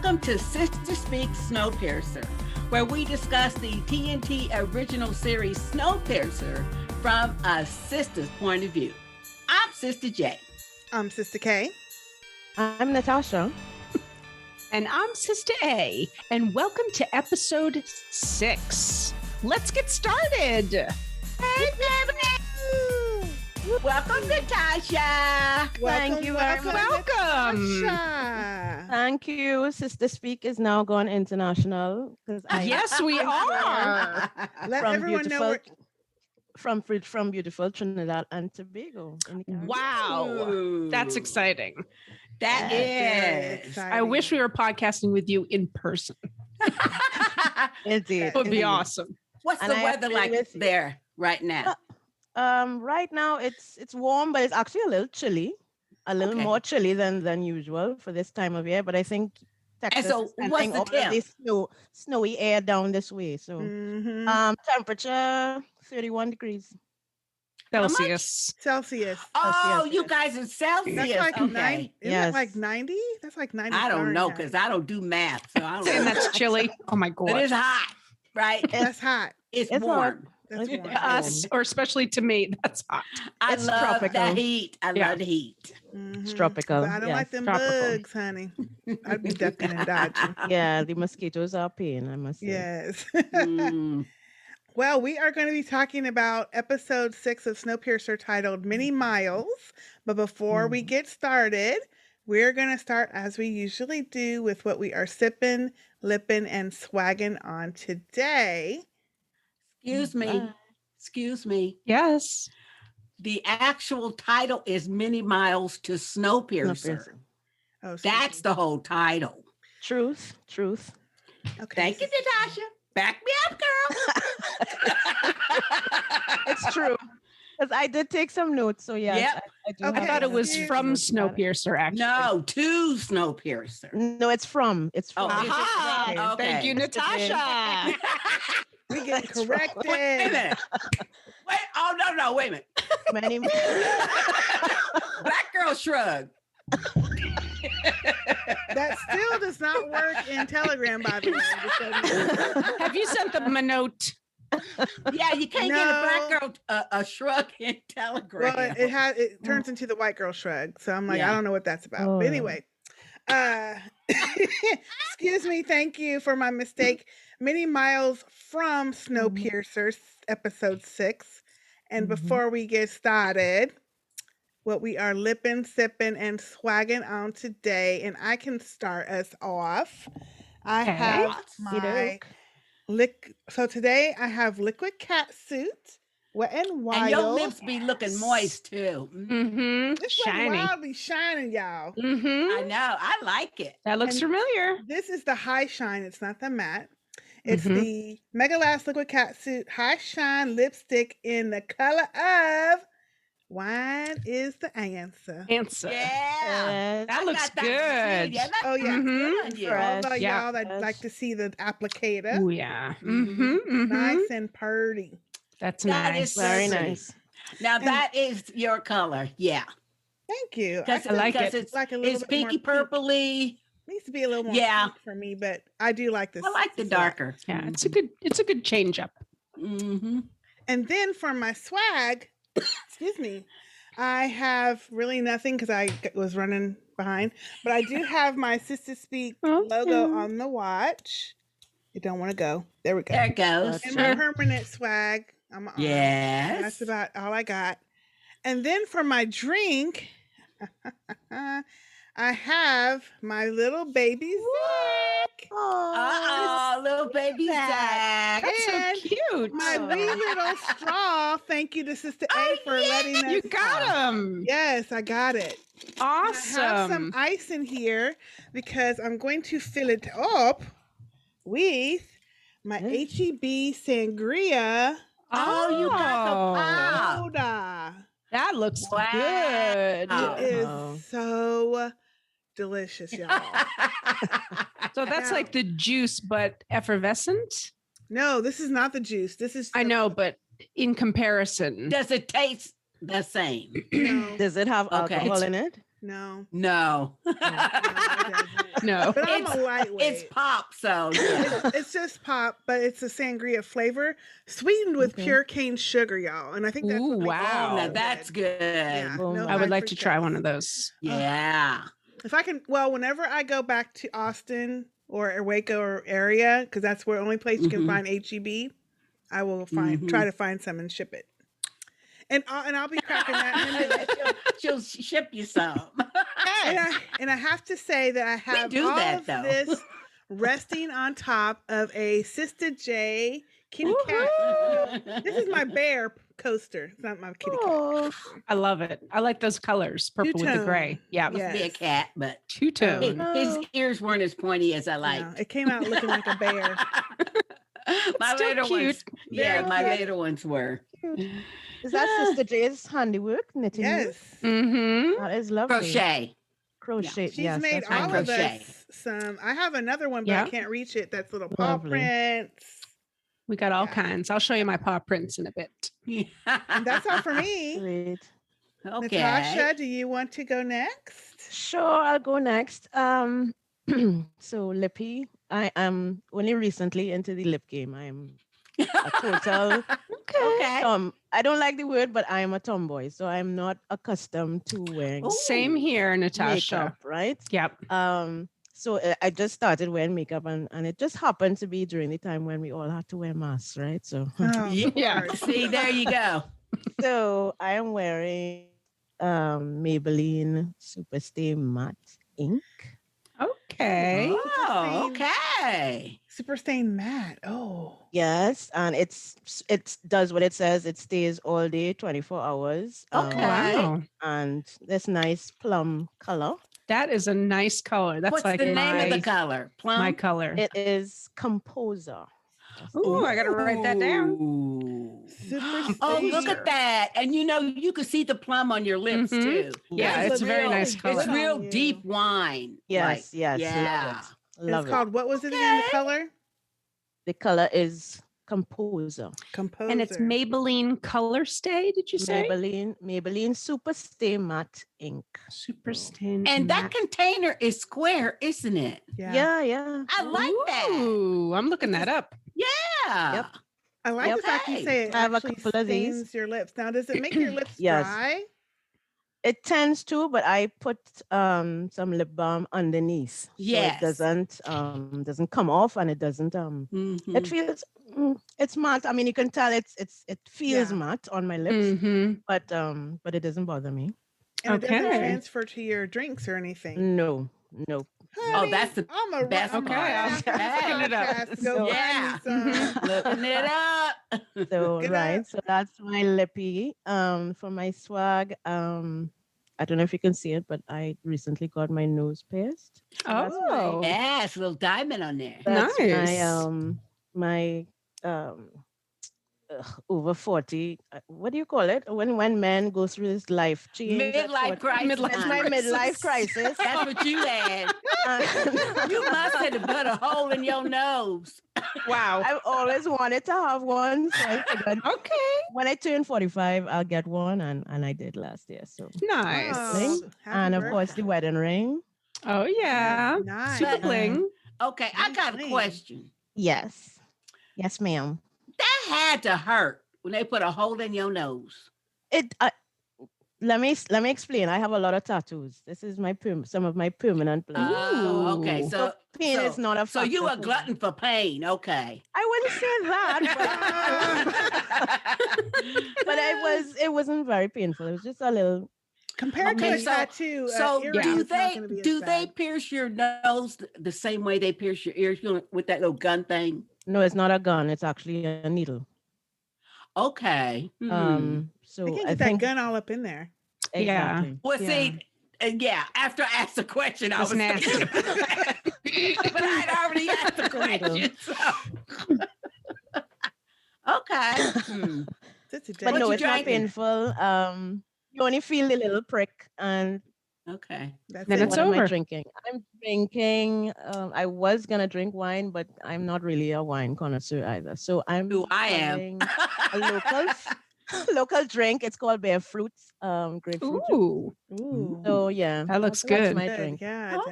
Welcome to Sistah Speak Snowpiercer, where we discuss the TNT original series Snowpiercer from a sister's point of view. I'm Sister J. I'm Sister K. I'm Natasha. And I'm Sister A. And welcome to episode 6. Let's get started. Hey, baby! Welcome, Natasha. Thank you very much. Welcome. Natasha. Thank you. Sistah Speak is now gone international. Yes, we are. Let from everyone know beautiful, from beautiful Trinidad and Tobago. In the Caribbean. Wow. Ooh. That's exciting. That Very is. exciting. I wish we were podcasting with you in person. Indeed. It would be awesome. What's And the I weather agree like with you. there right now? Right now it's warm, but it's actually a little chilly. A little Okay. more chilly than usual for this time of year. But I think Texas so is what's sending the all of temp? this snowy air down this way. So Mhm. temperature 31 degrees. Celsius. Celsius. Oh, yes, you yes. guys in Celsius. That's like okay. 9. Isn't Yes. that like 90? That's like 90. I don't know Fahrenheit. because I don't do math. So I don't And know. that's chilly. Oh my But it's God. hot, right? That's hot. It's It's warm. That's warm. Yeah. Us, or especially to me, that's hot. I It's love tropical. the heat. I Yeah. love the heat. Mhm. It's tropical. But I don't yes. like them tropical. bugs, honey. I'd be ducking and dodging. Yeah, the mosquitoes are a pain, I must say. Yes. Mm. Well, we are going to be talking about episode 6 of Snowpiercer titled Many Miles. But before we get started, we're going to start as we usually do with what we are sipping, lipping, and swagging on today. Excuse me. Bye. Excuse me. Yes. The actual title is Many Miles to Snowpiercer. Snowpiercer. Oh, excuse That's me. the whole title. Truth. Okay. Thank you, Natasha. Back me up, girl. It's true. Because I did take some notes, so yes. Yep. I do Okay. I have thought it some was Excuse from notes about it. Snowpiercer, actually. No, to Snowpiercer. No, it's from. It's from. Oh, is it? Aha! Okay. Thank you, Natasha. We get That's wrong. corrected. Wait a minute. Wait. Oh, no. Wait a minute. Many. Black girl shrug. That still does not work in Telegram, by the way. just so you know. Have you sent them a note? Yeah, you can't get a No. black girl a shrug in Telegram. Well, it turns into the white girl shrug. So I'm like, Yeah. I don't know what that's about. Oh. But anyway, excuse me. Thank you for my mistake. Many Miles from Snowpiercer, episode 6. And Mhm. before we get started, what we are lipping, sipping, and swagging on today, and I can start us off. I Okay. have my So today I have liquid cat suit, Wet and Wild. And your lips be looking moist too. Mm-hmm. This Wet and Shiny. Wild be shining, y'all. Mm-hmm. I know. I like it. That looks And- familiar. This is the high shine. It's not the matte. It's Mhm. the Mega Last Liquid Cat Suit High Shine Lipstick in the color of Wine is the Answer. Answer. Yeah. That I looks got that good. too. Yeah, that's Oh, yeah. Mhm. good on you. For all Fresh. the Yeah. y'all that Fresh. like to see the applicator. Oh, yeah. Mhm. Mm-hmm. Mm-hmm. Nice and purty. That's That nice. is Very pretty. nice. Now And- that is your color. Yeah. Thank you. Because I like it. it's, like a little it's bit more pinky pink. purpley. Needs to be a little more Yeah. pink for me, but I do like this. I like the darker. Yeah, it's a good change up. Mm-hmm. And then for my swag, excuse me, I have really nothing because I was running behind, but I do have my Sistah Speak logo on the watch. It don't want to go. There we go. There it goes. And my permanent swag. I'm on. Yes. That's about all I got. And then for my drink, I have my little baby Zach. Uh-oh, little baby Zach. That's so And cute. My wee little straw. Thank you to Sister A for letting us. You got him. Yes, I got it. I have some Awesome. ice in here because I'm going to fill it up with my HEB sangria Oh, you got the pop. soda. That looks Wow. good. Oh. It is Oh. so delicious, y'all. So that's Now- like the juice, but effervescent. No, this is not the juice. This is I know, but in comparison, Does it taste the same? No. Does it have Okay. alcohol in it? No. No. No, it doesn't. No. But I'm a lightweight. It's pop, so yeah. It's just pop, but it's a sangria flavor sweetened with Okay. pure cane sugar, y'all. And I think that's Ooh, what makes it wow. Oh, now so that's good. Yeah, Oh no my. I would high like to try fructose. one of those. Yeah. If I can, well, whenever I go back to Austin or Waco or area, because that's where only place you can Mhm. find HEB, I will try to find some and ship it. And I'll be cracking that in a minute. She'll ship you some. And I have to say that I have do all that, of though. this resting on top of a Sistah J kitty cat. No, this is my bear coaster. It's not my kitty cat. Oh. coaster. I love it. I like those colors, purple with the gray. Two-tone. Yeah. Must be a Yes. cat, but Two-tone. his ears weren't as pointy as I like. No, it came out looking like a bear. My still later cute. ones, yeah, Very my cute. later ones were Is that Sister J's handiwork knitting? Yes. Mm-hmm. That is lovely. crochet. Crochet. She's yes, made that's all nice. of crochet. us some. I have another one, but I Yeah. can't reach it. That's little paw Lovely. prints. We got all Yeah. kinds. I'll show you my paw prints in a bit. And that's all for me. Great. Okay. Natasha, do you want to go next? Sure, I'll go next. So lippy. I am only recently into the lip game. I'm a total Okay. I don't like the word, but I am a tomboy, so I'm not accustomed to wearing Ooh. Same here, Natasha. makeup, right? Yep. So I just started wearing makeup, and it just happened to be during the time when we all had to wear masks, right? So Oh, Yeah. Lord. See, there you go. so I am wearing Maybelline Superstay Matte Ink. Okay. Oh, okay. Super Stain Matte. Oh. Yes, and it does what it says. It stays all day, 24 hours. Okay. Wow. And this nice plum color. That is a nice color. That's What's like the name of the my, color? Plum. my color. It is Composer. Ooh, I gotta write that down. Ooh. Super Oh, Stain. look at that. And you can see the plum on your lips Mhm. too. Yeah, That's it's a very real- nice color. It's real on you. deep wine. Yes, yes. Yeah. Love It's it. called, what was it again? The Okay. color? The color is Composer. Composer. And it's Maybelline Color Stay, did you say? Maybelline Superstay Matte Ink. Super Stain. And that container is square, isn't it? Yeah. Yeah. I like that. Ooh, I'm looking that up. Yeah. Yep. I like the fact you Okay. say it I have a actually couple of these. stains your lips. Now, does it make your lips Yes. dry? It tends to, but I put some lip balm underneath. Yes. So it doesn't come off, and it doesn't Mhm. it feels it's matte. I mean, you can tell it feels Yeah. matte on my lips, Mm-hmm. but it doesn't bother me. And it doesn't Okay. transfer to your drinks or anything. No. Honey, that's the I'm a best I'm part. gonna Okay, I'm have to looking it up. podcast to go Yeah. find me some. Looking it up. So Get right, up. so that's my lippy. For my swag, I don't know if you can see it, but I recently got my nose pierced. So that's Oh, Yes, a little diamond on there. That's Nice. my over 40. What do you call it when man goes through his life change? at Midlife 40? crisis. It's my midlife crisis. That's what you had. And You must have put a hole in your nose. wow. I've always wanted to have one, so I figured Okay. when I turn 45, I'll get one, and I did last year. So Nice. Oh, happy and of course the birthday. wedding ring. Oh, yeah. Nice. Super But- bling. Okay, I got a Clean. question. Yes, ma'am. That had to hurt when they put a hole in your nose. It. Let me explain. I have a lot of tattoos. This is some of my permanent places. Oh, okay. Ooh. So Pain is not a so factor you a for me. glutton for pain. Okay. I wouldn't say that, but it wasn't very painful. It was just a little. Compared Okay, to a so- tattoo, So earring do is not they gonna be as do they bad. pierce your nose the same way they pierce your ears with that little gun thing? No, it's not a gun. It's actually a needle. Okay. Hmm. So They can't I get that think gun all up in there. Yeah. exactly. Well, Yeah. see, yeah. After I asked the question, I That's was nasty. thinking about that. But I'd already asked the question. So. Okay. Hmm. That's a But What no, you it's not drinking? painful. You only feel the little prick, and Okay. That's Then it. it's what am I over. drinking? I'm drinking. I was gonna drink wine, but I'm not really a wine connoisseur either. So I'm Who I am. having a local drink. It's called Bear Fruits, grapefruit juice. Ooh. Ooh. So Oh yeah, That looks that's good. my Good. drink. Yeah, it does.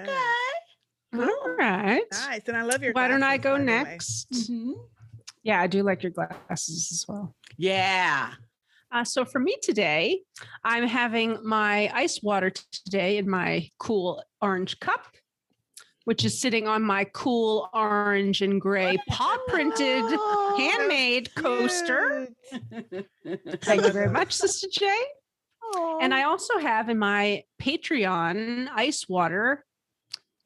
Okay. All right. Nice. And I love your Why don't I glasses, go by the way. next? Mhm. Yeah, I do like your glasses as well. Yeah. So for me today, I'm having my ice water today in my cool orange cup, which is sitting on my cool orange and gray paw printed Oh, handmade coaster. Cute. Thank you love very those. much, Sister J. And I also have in my Patreon ice water.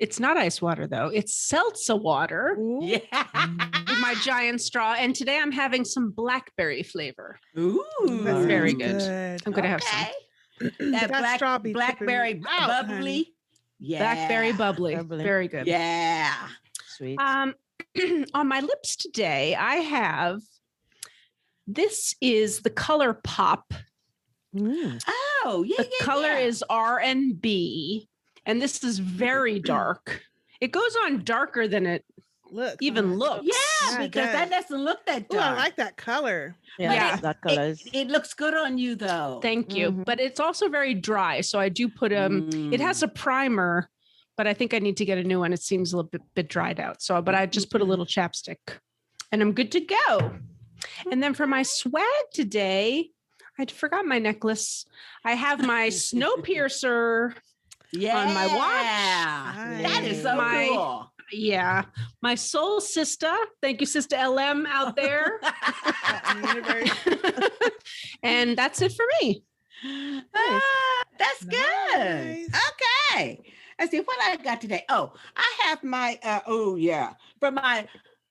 It's not ice water though. It's seltzer water Ooh. Yeah. with my giant straw. And today I'm having some blackberry flavor. Ooh. That Very sounds good. I'm gonna have some That straw be blackberry tripping me out, bubbly. honey. Yeah. blackberry bubbly. Bubbly. Very good. Yeah. Sweet. On my lips today, I have this is the Color Pop. Mm. Oh, yeah. The color is R&B, and this is very dark. It goes on darker than it Look. even looks. Yeah, Yeah, it because that does. doesn't look that Ooh, dark. I like that color. Yeah, Yeah. that colors. It looks good on you, though. Thank you. Mhm. But it's also very dry, so I do put it has a primer, but I think I need to get a new one. It seems a little bit dried out. So, but I just put a little chapstick and I'm good to go. And then for my swag today, I forgot my necklace. I have my Snowpiercer. Yeah. on my watch. That is so My- cool. Yeah. My soul sister. Thank you, Sister LM out there. Out in the universe. And that's it for me. That's good. Nice. Okay. Let's see what I got today. Oh, I have my for my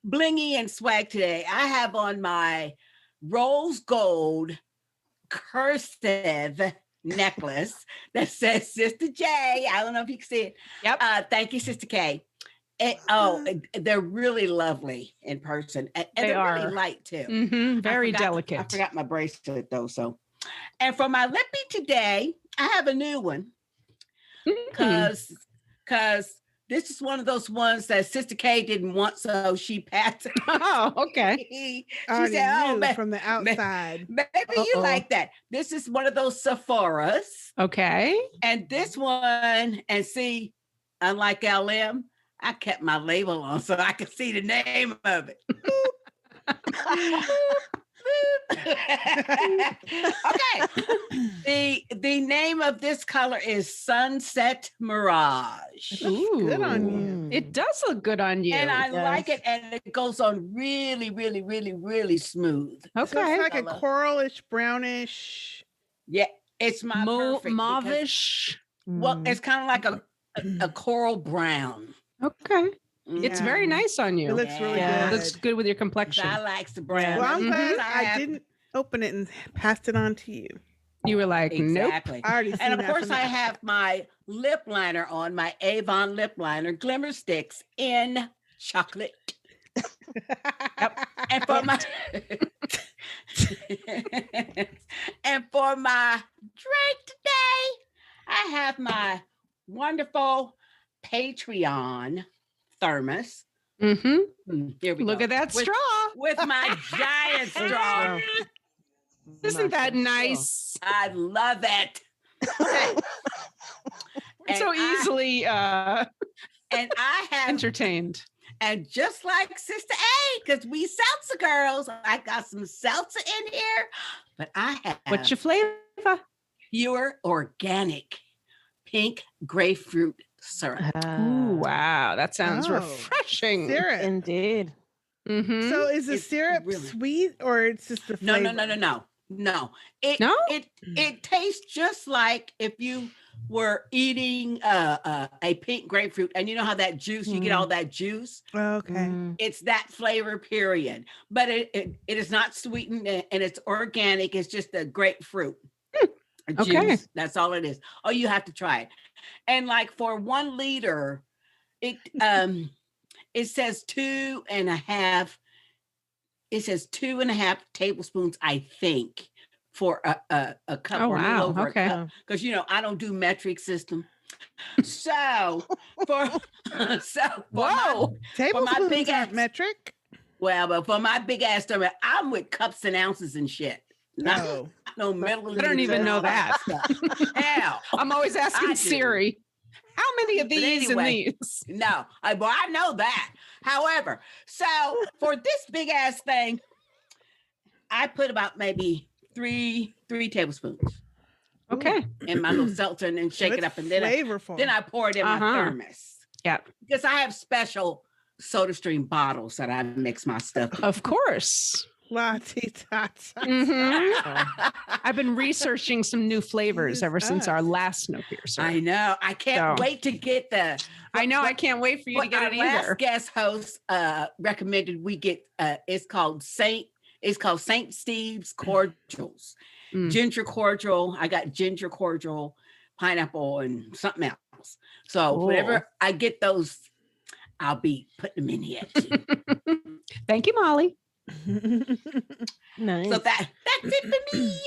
blingy and swag today. I have on my rose gold cursive necklace that says Sister J. I don't know if you can see it. Yep. Thank you, Sister K. They're really lovely in person, and They they're are. really light too. Very I delicate. forgot my bracelet though. So, and for my lippy today, I have a new one because this is one of those ones that Sister K didn't want, so she passed it. Oh, okay. She I already said, "Oh, knew from the outside. maybe you Uh-oh. like that." This is one of those Sephora's, Okay. and this one, and see, unlike LM, I kept my label on so I could see the name of it. Okay. The name of this color is Sunset Mirage. Looks good on you. Mm. It does look good on you. And I Yes. like it, and it goes on really, really, really, really smooth. So okay. it's like a Color. coralish, brownish. Yeah, it's my perfect because- Mauvish. Well, Mm. it's kind of like a coral brown. Okay. It's Yeah. very nice on It you. looks really Yeah. It good. looks good with your 'Cause complexion. I likes the brown. Well, I'm Mhm. glad I have- didn't open it and passed it on to you. You were like, nope. Exactly. I already seen And of that course, from the I outside. have my lip liner on, my Avon lip liner, Glimmer Sticks in chocolate. And for my and for my drink today, I have my wonderful Patreon thermos. Mm-hmm. Here we Look go. at that With- straw. with my giant straw. Isn't that Massive straw. nice? I love it. Okay. We're so And I- easily And I have entertained. And just like Sister A, because we seltzer girls, I got some seltzer in here, but I have What's your flavor? pure organic pink grapefruit syrup. Ooh, wow. That sounds Oh, refreshing. syrup. Indeed. Mm-hmm. So is the It's syrup really- sweet or it's just the No, flavor? no. It No? it tastes just like if you were eating a pink grapefruit, and you know how that juice, you get all that juice. Okay. Mm. It's that flavor, period. But it is not sweetened and it's organic. It's just the grapefruit juice. Okay. That's all it is. Oh, you have to try it. And like for 1 liter, it says 2.5. It says 2.5 tablespoons, I think, for a cup. Oh, or a little wow. over a Okay. cup. Because I don't do metric system. So for Whoa. Tablespoons big aren't ass- metric. but for my big ass stomach, I'm with cups and ounces and shit. No. no middle. I don't even know that. Hell, I'm always I asking do. Siri, how many of But these anyway, and these? no, I know that. However, so for this big ass thing, I put about maybe three tablespoons Okay. in my little seltzer and then shake it It's up, and then flavorful. I pour it in my thermos. Yeah. Because I have special Soda Stream bottles that I mix my stuff in. Of course. Latte tots. Mhm. I've been researching some new flavors ever since our last Snowpiercer. I know. I can't wait to get the. I know. I can't wait for you to get it Our either. last guest host recommended we get. It's called Saint Steve's cordials, ginger cordial. I got ginger cordial, pineapple, and something else. So Cool. whenever I get those, I'll be putting them in here too. Thank you, Molly. Nice. So that's it for me.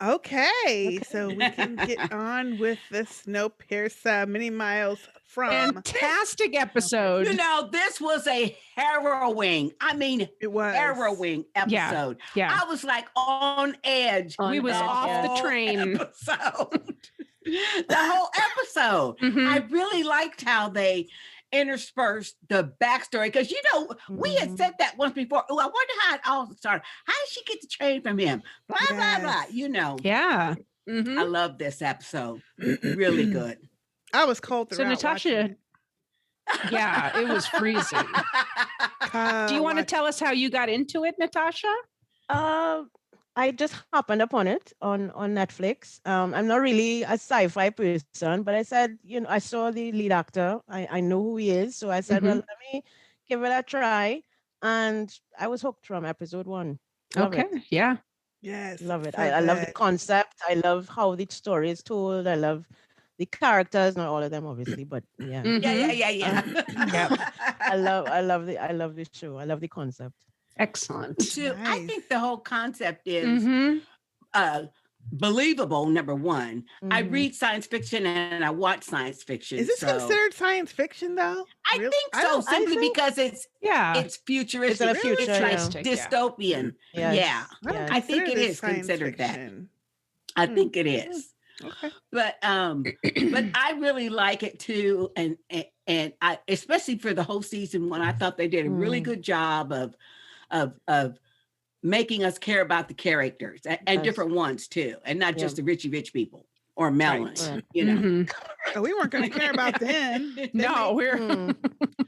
Okay, so we can get on with the Snowpiercer Mini Miles from. Fantastic episode. You know, this was a harrowing. I mean, It was harrowing episode. Yeah. I was like on edge. On We was edge, off yeah. the train. Episode. The whole episode. Mhm. I really liked how they interspersed the backstory because we had said that once before. Oh, I wonder how it all started. How did she get the train from him? Blah blah blah. Yes. Yeah. Mhm. I love this episode. Really good. I was cold throughout. Natasha- Yeah, it was freezing. Do you want to tell us how you got into it, Natasha? I just happened upon it on Netflix. I'm not really a sci-fi person, but I said, I saw the lead actor. I know who he is. So I said, well, let me give it a try. And I was hooked from episode 1. Love it. Yeah. Yes, Love it. so I love the good. concept. I love how the story is told. I love the characters, not all of them, obviously, but yeah. Mhm. Yeah. I love the show. I love the concept. Excellent. Too, I Nice. think the whole concept is Mhm. believable. Number one, I Mhm. read science fiction and I watch science fiction. Is this so considered science fiction though? I Really? think I so, don't- simply think- because it's Yeah. futuristic. It's in the future, It's like yeah. Futuristic, yeah. dystopian. Yes, Yeah, I don't yes. I think consider it this is science considered that. fiction. I think it is. Okay. But I really like it too, and I especially for the whole season 1, I thought they did a really good job of making us care about the characters and Yes. different ones too, and not Yeah. just the rich people or Melanie. Right. You know, Oh, we weren't going to care about them. They No, made- we're Mm.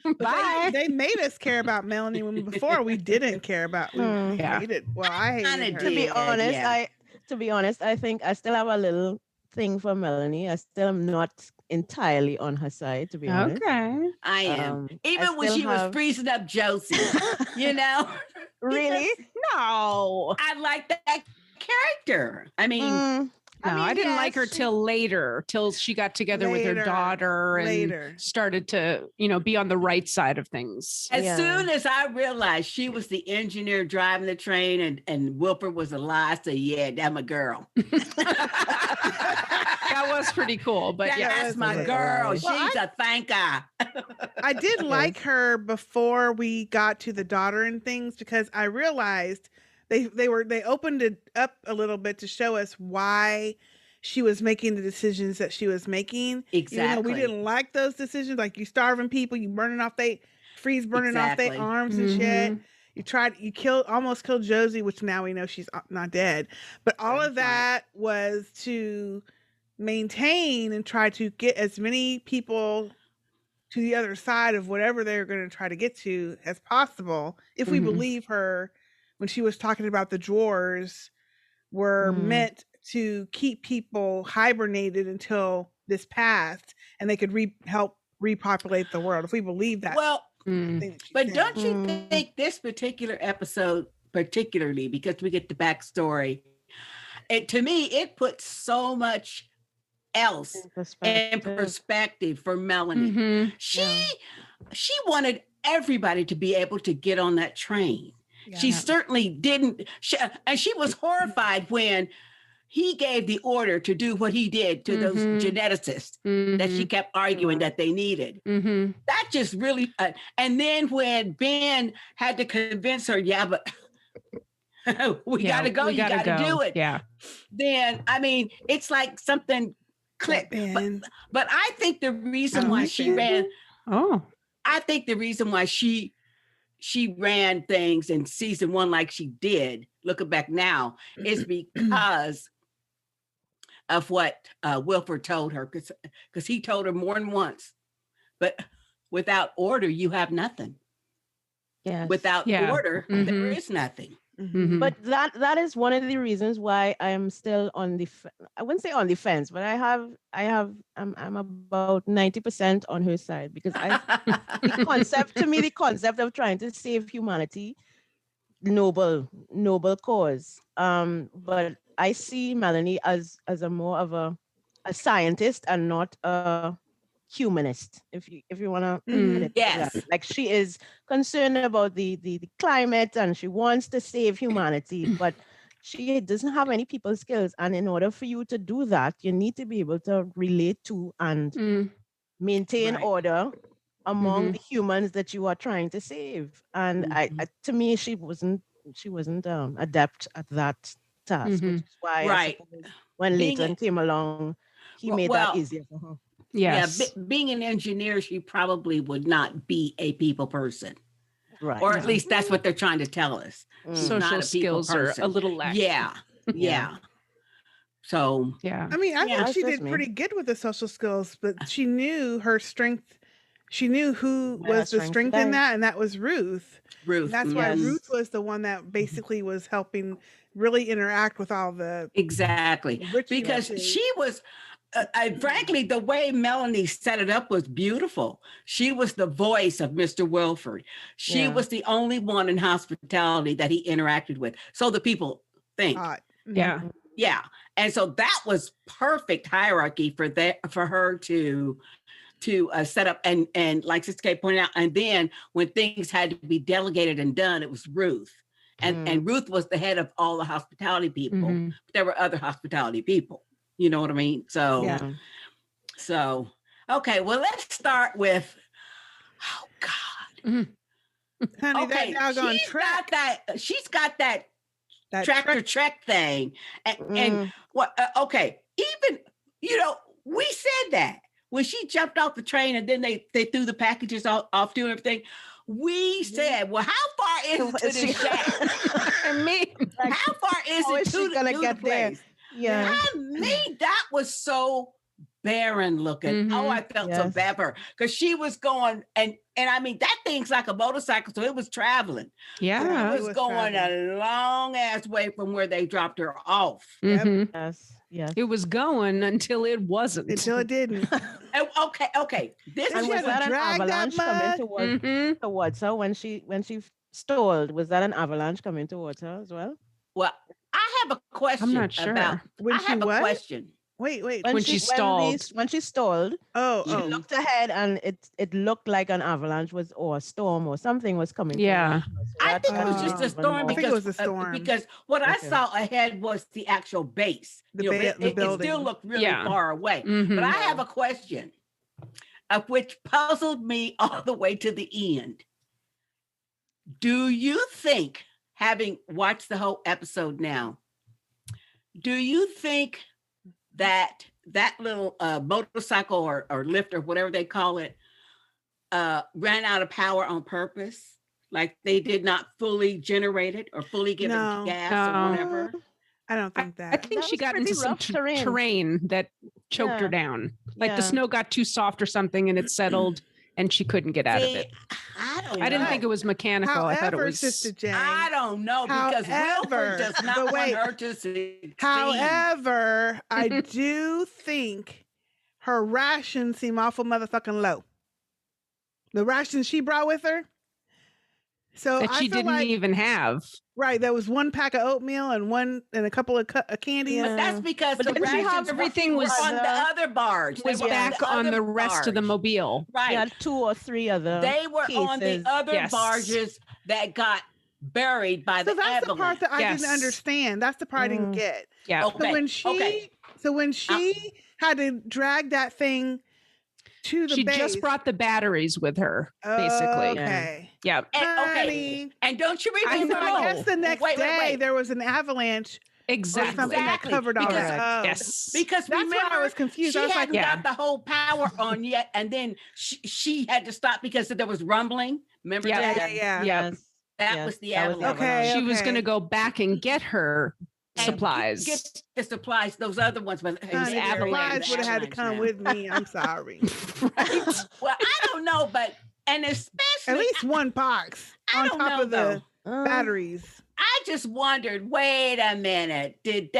but bye. They made us care about Melanie when before we didn't care about. We Yeah. hated. Well, I Kinda hated her. To be Yeah, honest, yeah. I think I still have a little thing for Melanie. I still am not entirely on her side, to be honest. Okay. I am. I Even when still she was have- freezing up Josie, you know, Really? No. I like that character. I mean, No, I didn't like her yes, till later, till she got together with her Later. daughter and Later. started to, be on the right side of things. as Yeah. soon as I realized she was the engineer driving the train and Wilford was alive, I said, yeah, that's my girl. That was pretty cool, but That's yeah. was my pretty girl. cool. She's a thanker. I did like her before we got to the daughter and things because I realized they opened it up a little bit to show us why she was making the decisions that she was making. Exactly. Even though we didn't like those decisions, like you starving people, you burning off off Exactly. their arms and shit. You almost killed Josie, which now we know she's not dead. But all of That's right. that was to maintain and try to get as many people to the other side of whatever they're going to try to get to as possible. If we Mhm. believe her when she was talking about the drawers were meant to keep people hibernated until this passed and they could help repopulate the world. If we believe that. Well, Mm. thing that she but said. don't you think this particular episode, particularly because we get the backstory, to me, it puts so much else in perspective for Melanie. Mhm. She wanted everybody to be able to get on that train. She certainly didn't. And she was horrified when he gave the order to do what he did to those geneticists that she kept arguing that they needed. Mhm. That just really, and then when Ben had to convince her, yeah, but we Yeah, gotta go. we You gotta gotta go. do it. Yeah. Then I mean, it's like something clicked. Ben. But I think the reason I why like she Ben. ran, Oh. I think the reason why she ran things in season 1 like she did, looking back now, is because of what Wilford told her, because he told her more than once. But without order, you have nothing. Yes. Without Yeah. there Mhm. is nothing. Mhm. But that is one of the reasons why I am still on the I wouldn't say on the fence, but I'm about 90% on her side because the concept of trying to save humanity, noble cause. But I see Melanie as a more of a scientist and not a humanist, if you want to put it like that. Yes. Like she is concerned about the climate and she wants to save humanity, but she doesn't have any people skills. And in order for you to do that, you need to be able to relate to and Mm. maintain Right. order among Mhm. the humans that you are trying to save. And to me, she wasn't adept at that task, which is why I Right. suppose when Being Leighton a- came along, he made that well, easier for her. Yes. yeah, being an engineer, she probably would not be a people person. Right. Or at least that's what they're trying to tell us. She's Social not a people skills are person. a little lacking. Yeah. So Yeah. I mean, I think That's she just did me. pretty good with the social skills, but she knew her strength. She knew who Where was the strength strength in lies. that, and that was Ruth. Ruth. And that's why Yes. Ruth was the one that basically was helping really interact with all the Exactly. Because rituals. she was, frankly, the way Melanie set it up was beautiful. She was the voice of Mr. Wilford. She Yeah. was the only one in hospitality that he interacted with. So the people think. Hot. Yeah. Yeah. And so that was perfect hierarchy for her to set up and like Sister Kate pointed out, and then when things had to be delegated and done, it was Ruth. And Ruth was the head of all the hospitality people. Mhm. But there were other hospitality people. You know what I mean? So Yeah. so okay, well, let's start with Honey, okay, that doggone track. she's got that That tractor trek thing. And what okay, even we said that when she jumped off the train and then they threw the packages off doing everything. We said, well, how far is it to the shack? I mean, How far is How it is she to gonna the get there? place? Yeah. I mean, that was so barren looking. Oh, I felt so Yes. bad for her because she was going and I mean that thing's like a motorcycle, so it was traveling. yeah. It was going a long ass way from where they dropped her off. Mhm. Yes. Yes. It was going until it wasn't. Until it didn't. And, okay. This And And is she was had to that an drag that avalanche coming mud. towards Mhm. towards her when she stalled? Was that an avalanche coming towards her as well? well. I have a question I'm not sure. about. When I she have a what? question. Wait. When she stalled. When she stalled, Oh, she looked ahead and it looked like an avalanche or a storm or something was coming. Yeah. towards her. So I that think it had was to just be a even storm more- I think it because was a storm. because what I Okay. saw ahead was the actual base. The You know, ba- the it building. still looked really Yeah. far away. Mhm. But I have a question, of which puzzled me all the way to the end. Do you think, having watched the whole episode now, do you think that little motorcycle or lift or whatever they call it ran out of power on purpose? Like they did not fully generate it or fully give No. it gas No. or whatever? I don't I think that. think That she was got pretty into some rough terrain. terrain that choked her Yeah. down. Like the Yeah. snow got too soft or something and it settled and she couldn't get out of See, it. I don't I didn't know. think it was mechanical. I thought it However, was. Sister Jane. I don't know because However, Wilford does not but want wait. her to succeed. However, I do think her rations seem awful motherfucking low. The rations she brought with her. So that I she feel didn't like, even have. right, there was one pack of oatmeal and a couple of candies. Yeah. But that's because But the didn't she have- rations everything were was on the other barge. They Was were back on other the rest of the barge. mobile. Right. She had 2 or 3 other. They were on the cases. other Yes. barges that got buried by So the that's the part avalanche. that I Yes. didn't understand. That's the part I didn't get. Yeah. Okay. So when she had to drag that thing to the She base. just brought the batteries with her, basically. Okay. Yeah. And, okay. Honey. And don't you I remember? So I guess the next Wait, day there was an avalanche or Exactly. something that covered all Because- that. Oh. Yes. Because That's remember, why I was confused. she I was like, hadn't yeah. got the whole power on yet, and then she had to stop because there was rumbling. Remember Yeah. that? yeah. Yes. That Yes, was the that was the avalanche. Okay. She was going to go back and get her And supplies. Get the supplies, those other ones, but it was Honey, the avalanche. supplies would have had to come with me. I'm sorry. Right. Well, I don't know, but and especially At least one box I on don't top know, of the Uh, batteries. I just wondered. Wait a minute, did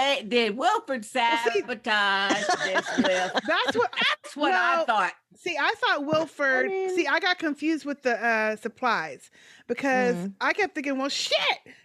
Wilford sabotage this lift? That's what That's what I No. thought. See, I thought Wilford. I got confused with the supplies because I kept thinking, well, shit,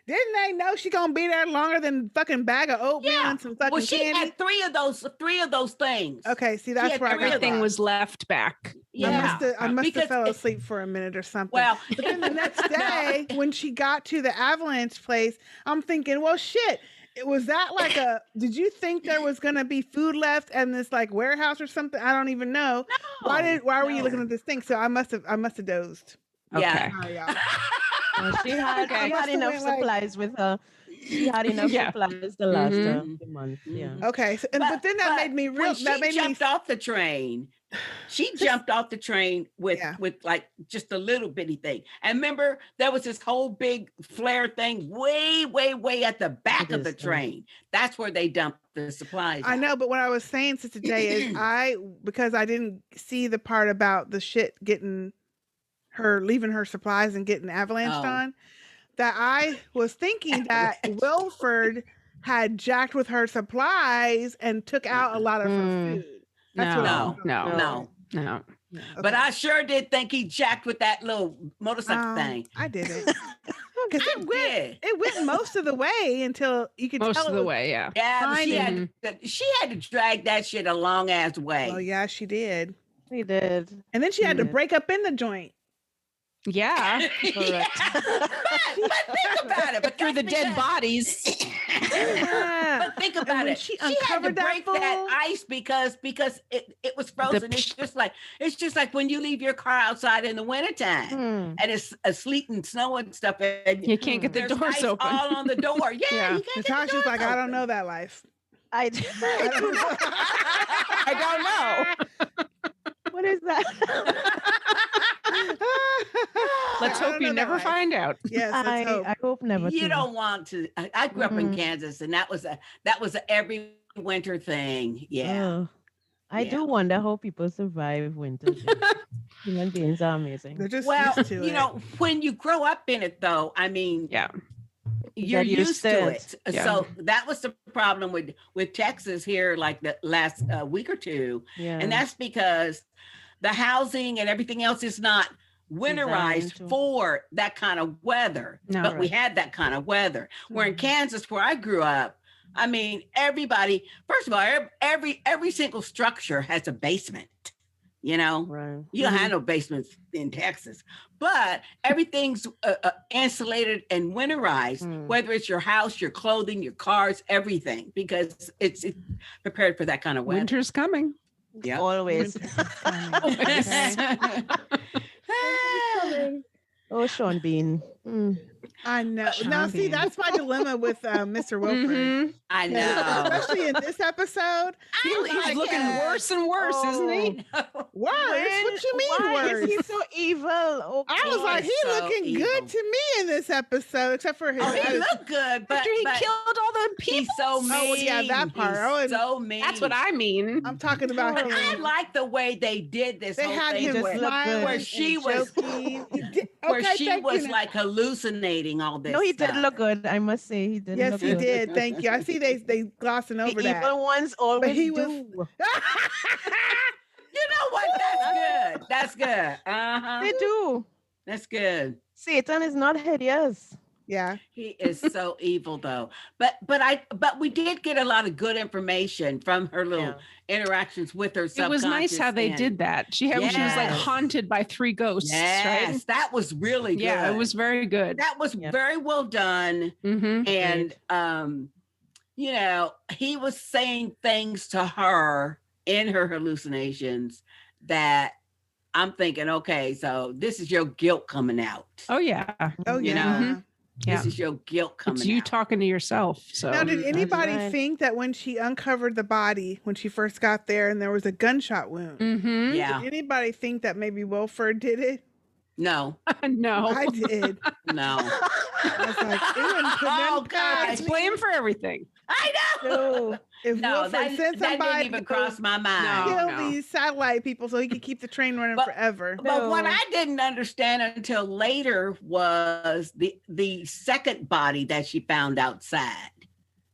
didn't they know she gonna be there longer than fucking bag of oatmeal Yeah. and some fucking Well, she candy? had three of those things. Okay, see, that's had where I got Everything lost. was left back. Yeah. I must have Because fell it- asleep for a minute or something. Well, But then the next day, when she got to the avalanche place, I'm thinking, well, shit. It was that like did you think there was gonna be food left in this like warehouse or something? I don't even know. Why were you looking at this thing? So I must have dozed. Yeah. Sorry, y'all. she had, Okay. she had enough Must have went, supplies with her. She had enough Yeah. supplies to last her Mhm. a month. Yeah. Okay, so, but then that made me when real. she That made me. jumped off the train. She jumped off the train with Yeah. like just a little bitty thing. And remember, there was this whole big flare thing way, way, way at the back It of the is, train. That's where they dumped the supplies. I out. know, but what I was saying, Sister Jay, is because I didn't see the part about the shit getting her leaving her supplies and getting avalanched Oh. on, that I was thinking that Wilford had jacked with her supplies and took out a lot of her food. That's what I No, was no, No. no. But I sure did think he jacked with that little motorcycle Oh, thing. I didn't. Because I did. it went most of the way until you could Most tell of it the was- way, yeah. Yeah, but Fine. she had to drag that shit a long ass way. Well, yeah, she did. She did. And then she had to Yeah. break up in the joint. Yeah. Yeah. but think about it. But Through the that's dead because- bodies. Yeah. But think And about when it. she She had to uncovered that break that fool- ice because it was frozen. It's just like when you leave your car outside in the wintertime Hmm. and it's sleet and snow and stuff. And You can't get the there's doors ice open. all on the door. Yeah, Yeah. you can't get the Natasha's doors like, I don't open. know that life. I I don't know. What is that? Let's I don't hope know you that never life. find out. Yes, let's hope. I hope never. You to. don't want to. I grew up in Mm. Kansas, and that was a every winter thing. Yeah. Oh, I Yeah. do wonder how people survive winter. Human beings are amazing. They're just Well, used to you it. know, when you grow up in it, though, I mean, Yeah. you're get used to it. Yeah. So that was the problem with Texas here, like the last week or two, Yeah. and that's because the housing and everything else is not winterized Designed to- for that kind of weather. No. But we Right. had that kind of weather. Where in Mhm. Kansas, where I grew up, I mean, everybody. First of all, every single structure has a basement. You know, Right. you don't have no basements in Texas, but everything's insulated and winterized, Mm. whether it's your house, your clothing, your cars, everything, because it's prepared for that kind of weather. Winter's coming. Yeah. Always. Oh, Sean Bean. Mm. I know. Now, see, Bean. that's my dilemma with Mr. Wilford. Mhm. I Yeah, know. especially in this episode. He's looking worse and worse, isn't he? Worse? What you mean Why worse? is he so evil? Oh, I was like, He's he so looking evil. good to me in this episode, except for his. Oh, he looked good, but, After he but killed all the people. he's so mean. Oh, yeah, that part. He's Oh, and- so mean. That's what I mean. I'm talking about But him. I like the way they did this They whole had thing him just where, look smiling where and she was joking. He did- where okay, she thank was you. like hallucinating all this. No, he did stuff. look good. I must say, he did. Yes, look he good. did. Thank you. I see they glossing The over that. evil ones always he was- do. You know what? That's good. That's good. Uh-huh. They do. That's good. Satan is not hideous. Yeah. He is so evil though. But we did get a lot of good information from her little interactions with her It was nice how they did that. She was like Yes. haunted by three ghosts, Yes, right? that was really good. Yeah, it was very good. That was Yep. very well done. Mhm. And you know, he was saying things to her in her hallucinations that I'm thinking, okay, so this is your guilt coming out. Oh yeah. Oh You yeah. know, Yeah. This is your guilt coming It's you out. talking to yourself. So Now, did anybody right. think that when she uncovered the body, when she first got there, and there was a gunshot wound? Mhm. Yeah. Did anybody think that maybe Wilford did it? No. No. I did. No. I was like, it wouldn't put Oh, nothing past God. It's me. blame for everything. I know. No. If No, Wilford that sent didn't somebody even to cross my mind. No. kill these satellite people so he could keep the train running But- forever. But what No. I didn't understand until later was the second body that she found outside.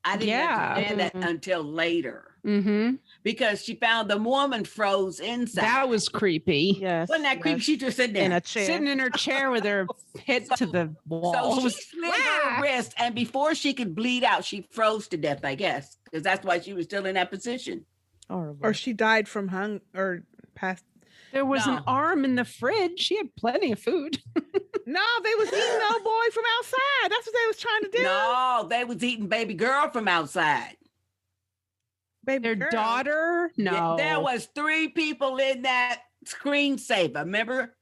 I didn't Yeah. understand that Mhm. until later Mm-hmm. because she found the woman froze inside. That was creepy. Yes. Wasn't that creepy? yes. She just sitting In there. a chair. Sitting in her chair with her head to the wall. So It she was- slit her Ah! wrist, and before she could bleed out, she froze to death, I guess, because that's why she was still in that position. Horrible. Or she died from hunger or passed. There was an No. arm in the fridge. She had plenty of food. No, they was eating old boy from outside. That's what they was trying to do. No, they was eating baby girl from outside. Baby Their girl. daughter? Yeah, No. there was 3 people in that screensaver. Remember?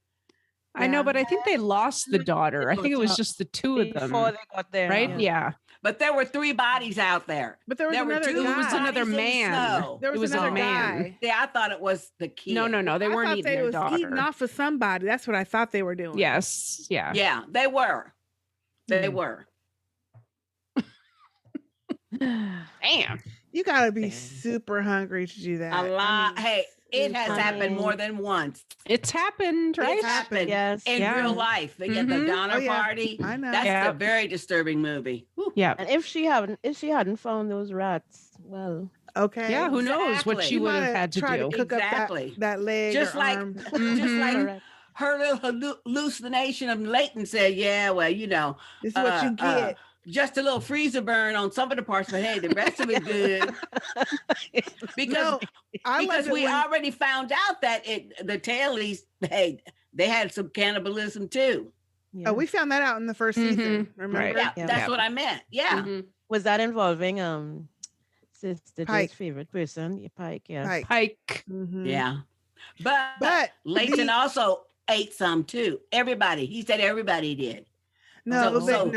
I know, but I think they lost the daughter. I think it was just the two of them. Before they got there. Right? Yeah. Yeah. But there were 3 bodies out there. But there was There were another 2 guy. It was another bodies in the man. snow. There It was was a another man. guy. Yeah, I thought it was the kid. No. They I weren't thought eating they their was daughter. eating off of somebody. That's what I thought they were doing. Yes. Yeah. Yeah, they were. They Hmm. were. Damn. You gotta be super hungry to do that. A lot. Hey, it has super happened hungry. more than once. It's happened, right? It's happened Yes. in Yeah. real life. They get the Mhm. Donner Oh, yeah. Party. I know. That's Yeah. a very disturbing movie. Whew. Yeah. And if she hadn't found those rats, well, Okay. Yeah. Who knows what Exactly. she You would might have had to tried do. to cook Exactly. up that leg Just or like- arm. Just Mhm. like correct. her little hallucination of Leighton said, yeah, well, you know, This is what you get. just a little freezer burn on some of the parts, but hey, the rest of it good. Because No, I love because it we when- already found out that the Tailies, hey, they had some cannibalism too. yeah. Oh, we found that out in the first season. Remember? Right. Yeah, Yeah. that's Yeah. what I meant. Yeah. Mhm. Was that involving Sister Pike. J's favorite person? Yeah, Pike, yeah. Pike. Pike. Mhm. Yeah. But But Leighton the- also ate some too. Everybody. He said everybody did. No, So- but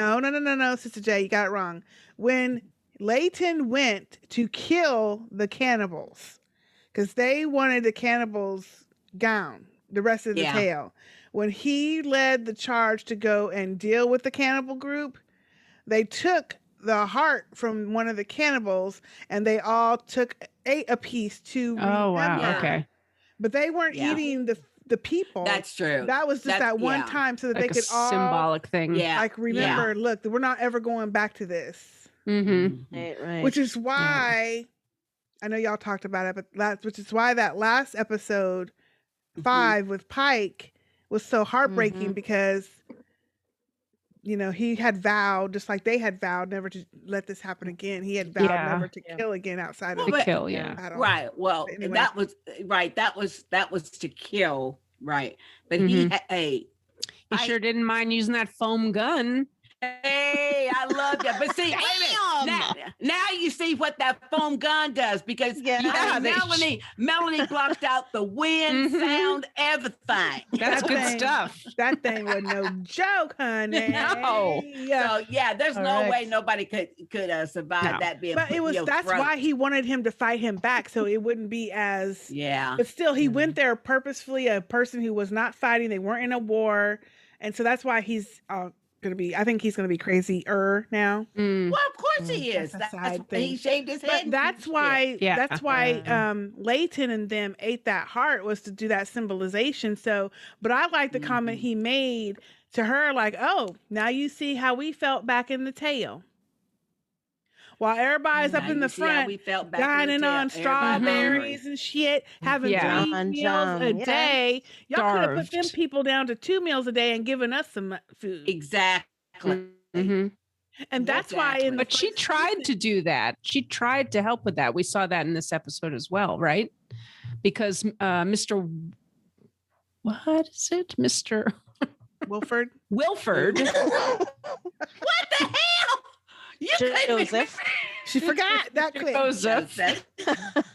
no, Sister J, you got it wrong. When Leighton went to kill the cannibals, because they wanted the cannibals gown, the rest of the Yeah. tail. When he led the charge to go and deal with the cannibal group, they took the heart from one of the cannibals and they all ate a piece to Oh wow. remember. Okay. But they weren't Yeah. eating the people. That's true. That was just That's- that one yeah. time so that Like they a could all symbolic thing. Yeah. like remember, look, we're not ever going back to this. Mm-hmm. Right, right. Which is why I know y'all talked about it, but which is why that last episode Mhm. 5 with Pike was so heartbreaking Mhm. because you know he had vowed, just like they had vowed, never to let this happen again. He had vowed Yeah. never to Yeah. kill again outside Well, of To but- kill, yeah. battle. Right. Well, But anyway. that was right. That was to kill. Right. But he, hey, He sure didn't mind using that foam gun. hey, I love that. But see, wait a minute. Now you see what that foam gun does because Yeah. Yeah, they- Melanie blocked out the wind, Mhm. sound, everything. That's That good thing- stuff. That thing was no joke, honey. No. Yeah. So yeah, there's no Correct. way nobody could survive No. that being. But put it in was your that's throat. why he wanted him to fight him back so it wouldn't be as Yeah. but still he Mm-hmm. went there purposefully, a person who was not fighting, they weren't in a war. And so that's why he's I think he's gonna be crazier now. Mm. Well, of course he That's is. a That's side he thing. shaved his head. But and that's shit. why Yeah. that's why Leighton and them ate that heart was to do that symbolization. So but I like the comment Mhm. he made to her, like, oh, now you see how we felt back in the tail. While everybody's up Now in you the see how front we felt back in the dining tail. on Everybody strawberries and shit, having Yeah. 3 Jam, meals a yeah. day. Y'all could have put them Starved. people down to 2 meals a day and given us some food. hungry. Exactly. Mhm. And that's why in the But she first tried season- to do that. She tried to help with that. We saw that in this episode as well, right? Because Mr. What is it? Mr. Wilford. Wilford. What the hell? You couldn't Joseph. She forgot that quick. Joseph,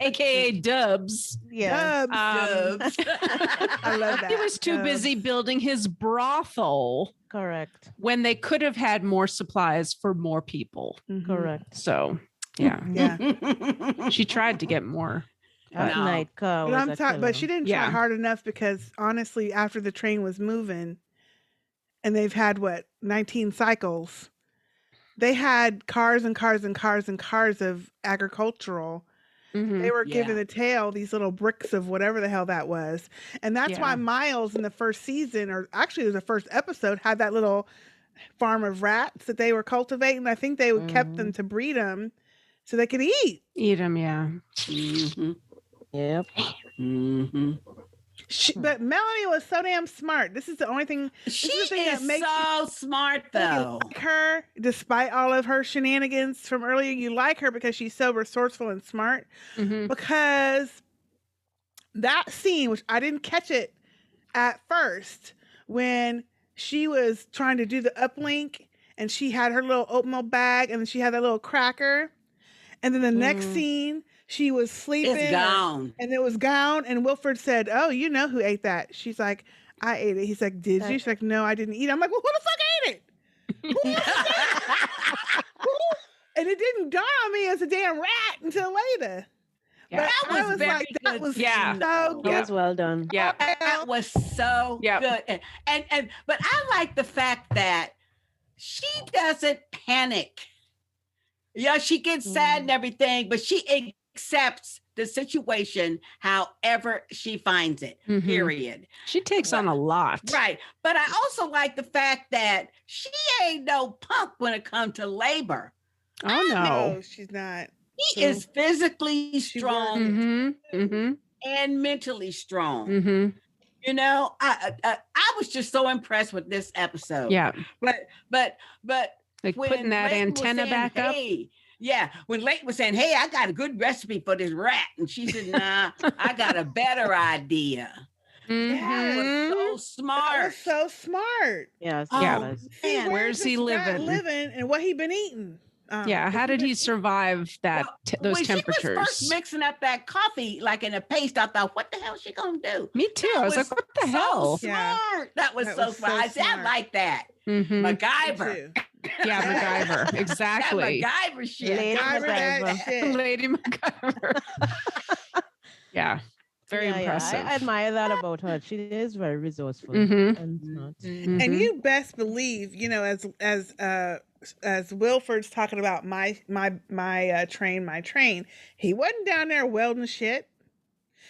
aka Dubs. Yeah. Dubs. I love that. He was too busy building his brothel Correct. when they could have had more supplies for more people. Mhm. Correct. So, yeah, Yeah. she tried to get more. That No. night car But was a killer. but she didn't try Yeah. hard enough because honestly, after the train was moving, and they've had 19 cycles. They had cars and cars and cars and cars of agricultural. Mhm. They were Yeah. giving the tail these little bricks of whatever the hell that was. And that's why Yeah. Miles in the first season, or actually it was the first episode, had that little farm of rats that they were cultivating. I think they would kept them to breed them so they could eat. Eat him, yeah. Mhm. Yep. Mhm. But Melanie was so damn smart. This is the only thing. She is the thing that is makes so smart, though. like her, despite all of her shenanigans from earlier. You like her because she's so resourceful and smart. Mhm. Because that scene, which I didn't catch it at first, when she was trying to do the uplink and she had her little oatmeal bag and she had that little cracker, and then the next scene she was sleeping, It's gone. and it was gone. And Wilford said, "Oh, you know who ate that?" She's like, "I ate it." He's like, "Did you?" She's like, "No, I didn't eat it." I'm like, "Well, who the fuck ate it?" Who the fuck ate it? And it didn't dawn on me as a damn rat until later. Yeah. But That I was was very like, that good. was Yeah. so That good. was well done. Yeah. That was so Yep. good. And but I like the fact that she doesn't panic. Yeah, she gets sad and everything, but she accepts the situation however she finds it. Mhm. Period. She takes on a lot. Right. But I also like the fact that she ain't no punk when it comes to labor. Oh no. No, she's not. She True. is physically She strong worked. Mm-hmm. Mm-hmm. and mentally strong. Mm-hmm. You know, I was just so impressed with this episode. Yeah. But Like when putting that Leighton was antenna saying, back up. "Hey," yeah, when Leighton was saying, "Hey, I got a good recipe for this rat," and she said, "Nah, I got a better idea." That Mhm. was so That smart. was so smart. Yes, Oh, it was. See, man. Where's he this rat living? living and what he been eating. Yeah. How did he survive that Well, those when temperatures? she was first mixing up that coffee like in a paste, I thought, what the hell is she gonna do? Me too. That I was like, what the so hell? Yeah. smart. That was That so was so smart. I said, I smart. like that. Mhm. Me MacGyver. too. Yeah, MacGyver. That Exactly. MacGyver shit. Lady MacGyver that MacGyver. shit. Lady MacGyver. Yeah. Very Yeah, impressive. I admire that about her. She is very resourceful Mhm. and smart. Mhm. And Mhm. you best believe, you know, as Wilford's talking about my train, he wasn't down there welding shit.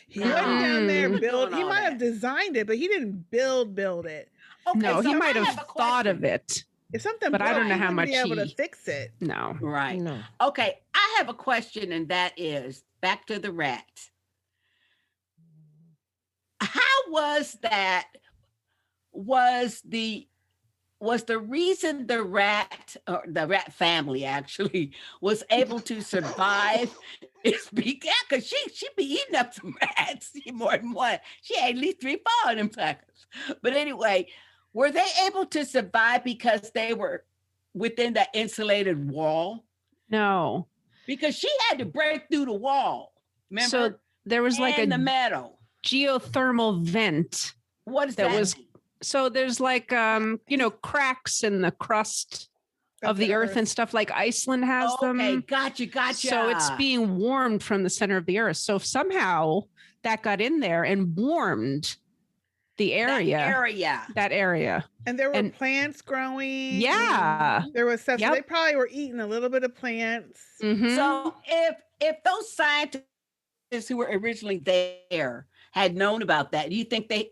He wasn't down there Mm. build. Doing He all might that. have designed it, but he didn't build it. Okay, No, so he I might have a thought question. of it. If something But I broke, don't know he how wouldn't be much able to he- fix it. No. Right. No. Okay, I have a question, and that is back to the rat. How was that? Was the reason the rat, or the rat family actually, was able to survive is because she be eating up some rats more than one. She had at least 3, 4 of them suckers. But anyway, were they able to survive because they were within the insulated wall? No. Because she had to break through the wall. Remember? So there was like and a the metal. geothermal vent. What is that that? was- mean? So there's like cracks in the crust of the earth and stuff, like Iceland has Okay, them. gotcha. So it's being warmed from the center of the earth. So somehow that got in there and warmed the area. That area. And there were And- plants growing. Yeah. There was stuff. So Yep. they probably were eating a little bit of plants. Mhm. So if those scientists who were originally there had known about that, do you think they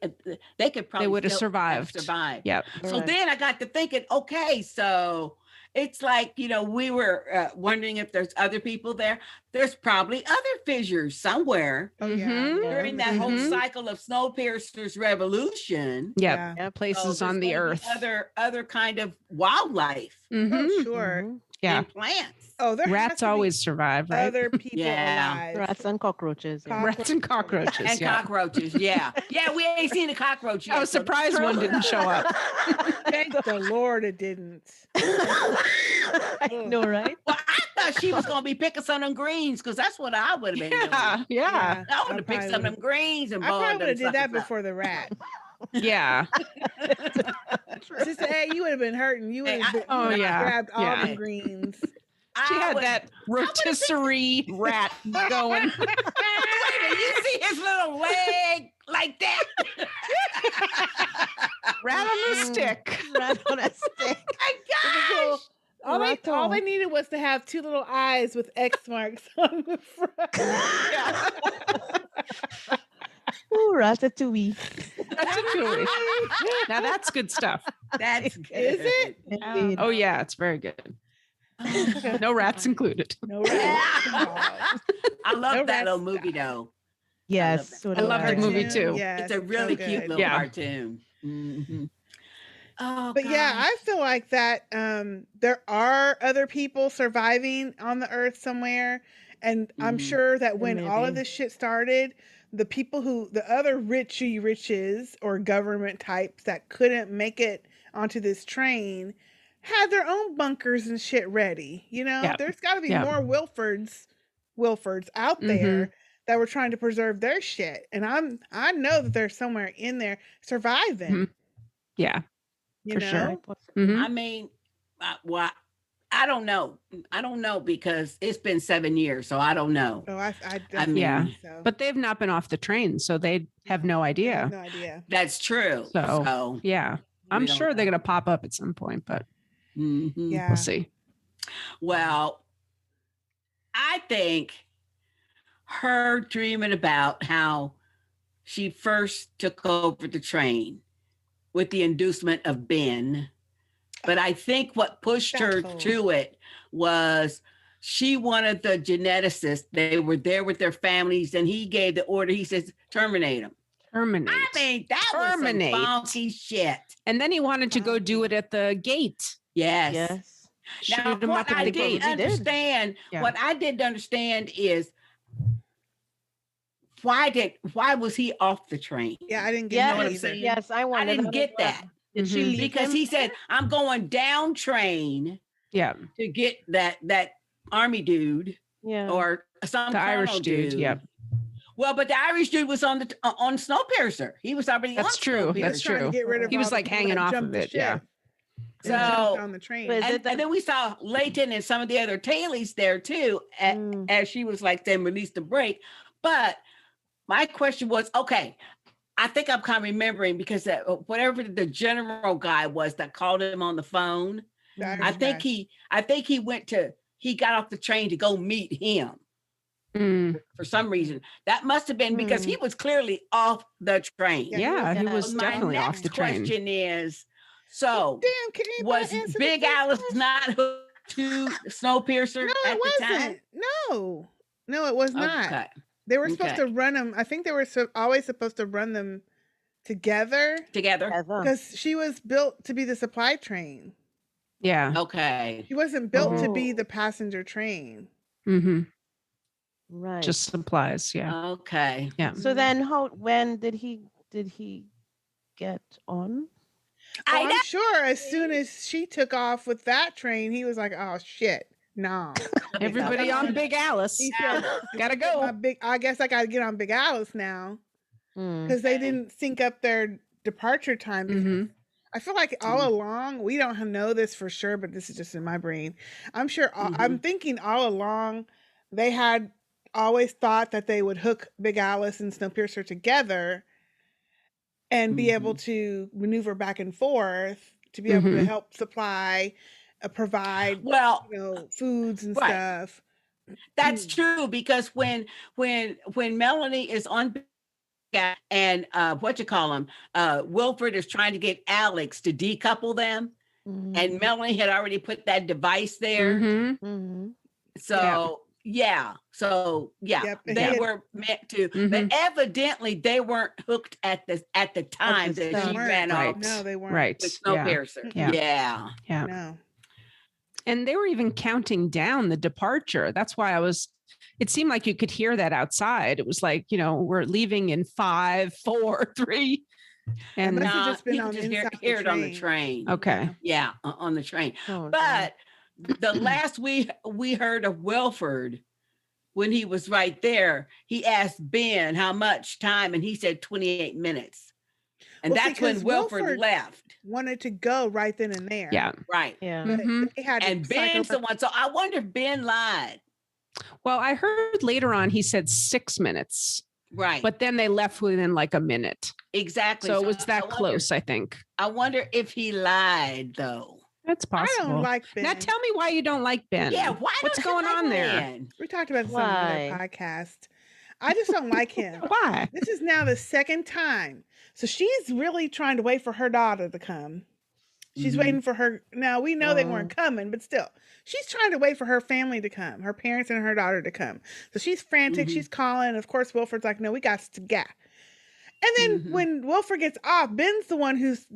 could probably would have still survived. survived? Yep. So Right. then I got to thinking, okay, so it's like, you know, we were wondering if there's other people there. There's probably other fissures somewhere Oh yeah. Mhm. Yeah. during that whole Mhm. cycle of Snowpiercer's revolution. Yep. Yeah. Yep. Places So on there's the gonna be earth. other kind of wildlife Mhm. Oh sure. Mhm. Yeah. and plants. Oh, there has Rats to be always survive, right? other people Yeah. alive. Rats and cockroaches. Yeah. Rats and cockroaches. And yeah. cockroaches, yeah. Yeah, we ain't seen a cockroach yet. I was so- surprised one didn't show up. Thank the Lord it didn't. I know, right? Well, I thought she was gonna be picking some of them greens because that's what I would have been doing. Yeah. I would have picked some of them greens and I probably boiled would have them did that suckers up. before the rat. Yeah. Sister A, you would have been hurting. You would have Hey, Oh, yeah. grabbed all Yeah. the greens. She I had would- that rotisserie rat going. Wait a minute, you see his little leg like that? Rat on a stick. Rat on a stick. My gosh! All they needed was to have two little eyes with X marks on the front. Ooh, ratatouille. Ratatouille. Now that's good stuff. That's good. Is it? Indeed. Oh yeah, it's very good. No rats included. No rats. I love No that little rats. movie though. Yes. so I do love the movie too. Yes, It's a really so cute good. little Yeah. cartoon. Mhm. Oh, But yeah, gosh. I feel like that there are other people surviving on the earth somewhere. And I'm Mhm. sure that when all of Maybe. this shit started, the other riches or government types that couldn't make it onto this train had their own bunkers and shit ready. You know, Yeah. there's got to be Yeah. more Wilfords out there that were trying to preserve their shit. And I know that they're somewhere in there surviving. Mhm. Yeah. You For know? sure. Quite possible. Mhm. I mean, well, I don't know. I don't know because it's been 7 years, so I don't know. Oh, I mean, Yeah. think so. But they've not been off the train, so they have no I have idea. no idea. That's true. So, So Yeah. I'm we don't sure they're know. going to pop up at some point, but Mhm. Yeah. we'll see. Well, I think her dreaming about how she first took over the train with the inducement of Ben. But I think what pushed her That's to it was she wanted the geneticists. They were there with their families, and he gave the order. He says, terminate them. Terminate. I mean, that Terminate. was some funky shit. And then he wanted to go do it at the gate. Yes. Yes. Now, Shoot him what up at I the didn't gate. He did. understand, Yeah. what I didn't understand is why was he off the train? Yeah, I didn't get know what that I'm either. saying? Yes, I I wanted didn't that as get well. that Did she Mhm. leave because him he said, there? "I'm going down train Yeah. to get that army dude Yeah. or some The Irish colonel dude, yep. Well, but the Irish dude was on Snowpiercer. He was already That's on true. Snowpiercer. That's Trying to true. get rid of He was all the like people hanging that off jumped of the it, yeah. ship and jumped So, on the train. Is it and then we saw Leighton and some of the other Tailies there too, as she was like then released the break. But my question was, okay, I think I'm kind of remembering because whatever the general guy was that called him on the phone, The Irish I think guy. he got off the train to go meet him Mm. for some reason. That must have been because he was clearly off the train. Yeah, Yeah, he Yeah. was My definitely off next the train. question is, so Damn, can anybody was answer Big this Alice question? not hooked to Snowpiercer No, at it the time? wasn't. No, it was not. Okay. They were supposed Okay. to run them. I think they were always supposed to run them together Together. because she was built to be the supply train. Yeah. Okay. She wasn't built to be Oh. the passenger train. Mm-hmm. Right. Just supplies. Yeah. Okay. Yeah. So then when did he get on? I Oh, know. I'm sure as soon as she took off with that train, he was like, "Oh shit, no." Everybody on Big Alice. He said, Gotta go. I guess I gotta get on Big Alice now Mm. because they didn't sync up their departure time. Mhm. I feel like all along, we don't know this for sure, but this is just in my brain. I'm sure, I'm thinking all along, they had always thought that they would hook Big Alice and Snowpiercer together and be able to maneuver back and forth to be able to Mhm. help supply, provide, Well, foods and right. stuff. that's true because when Melanie is on and what you call him, Wilfred is trying to get Alex to decouple them, Mhm. and Melanie had already put that device there. Mhm. Mhm. So yeah. Yep, and They he had- were meant to, Mhm. but evidently they weren't hooked at the time the that start. she ran Right. off No, they weren't. Right. with Yeah. Snowpiercer. Yeah. Yeah. Yeah. No. And they were even counting down the departure. That's why it seemed like you could hear that outside. It was like, we're leaving in 5, 4, 3. And must have just been you on could just inside the hear it on the train. train. okay. Yeah, on the train. Oh, But the last we heard of Wilford, when he was right there, he asked Ben how much time, and he said 28 minutes. And Well, see, that's when 'cause Wilford Wilford left. wanted to go right then and there. Yeah. Right. Yeah. But Mhm. they had to And cycle Ben's the back. one. So I wonder if Ben lied. Well, I heard later on he said 6 minutes, Right. but then they left within like a minute. exactly. So it was I that wonder- close, I think. I wonder if he lied, though. That's I possible. don't like Ben. Now tell me why you don't like Ben. Yeah. Why What's don't you going like on there? Ben? We talked about this on another Why? podcast. I just don't like him. Why? This is now the second time. So she's really trying to wait for her daughter to come. She's Mhm. waiting for her. Now we know they weren't coming, but still, she's trying to wait for her family to come, her parents and her daughter to come. So she's frantic. Mhm. She's calling. Of course, Wilford's like, "No, we got to go." And then Mhm. when Wilford gets off, Ben's the one who's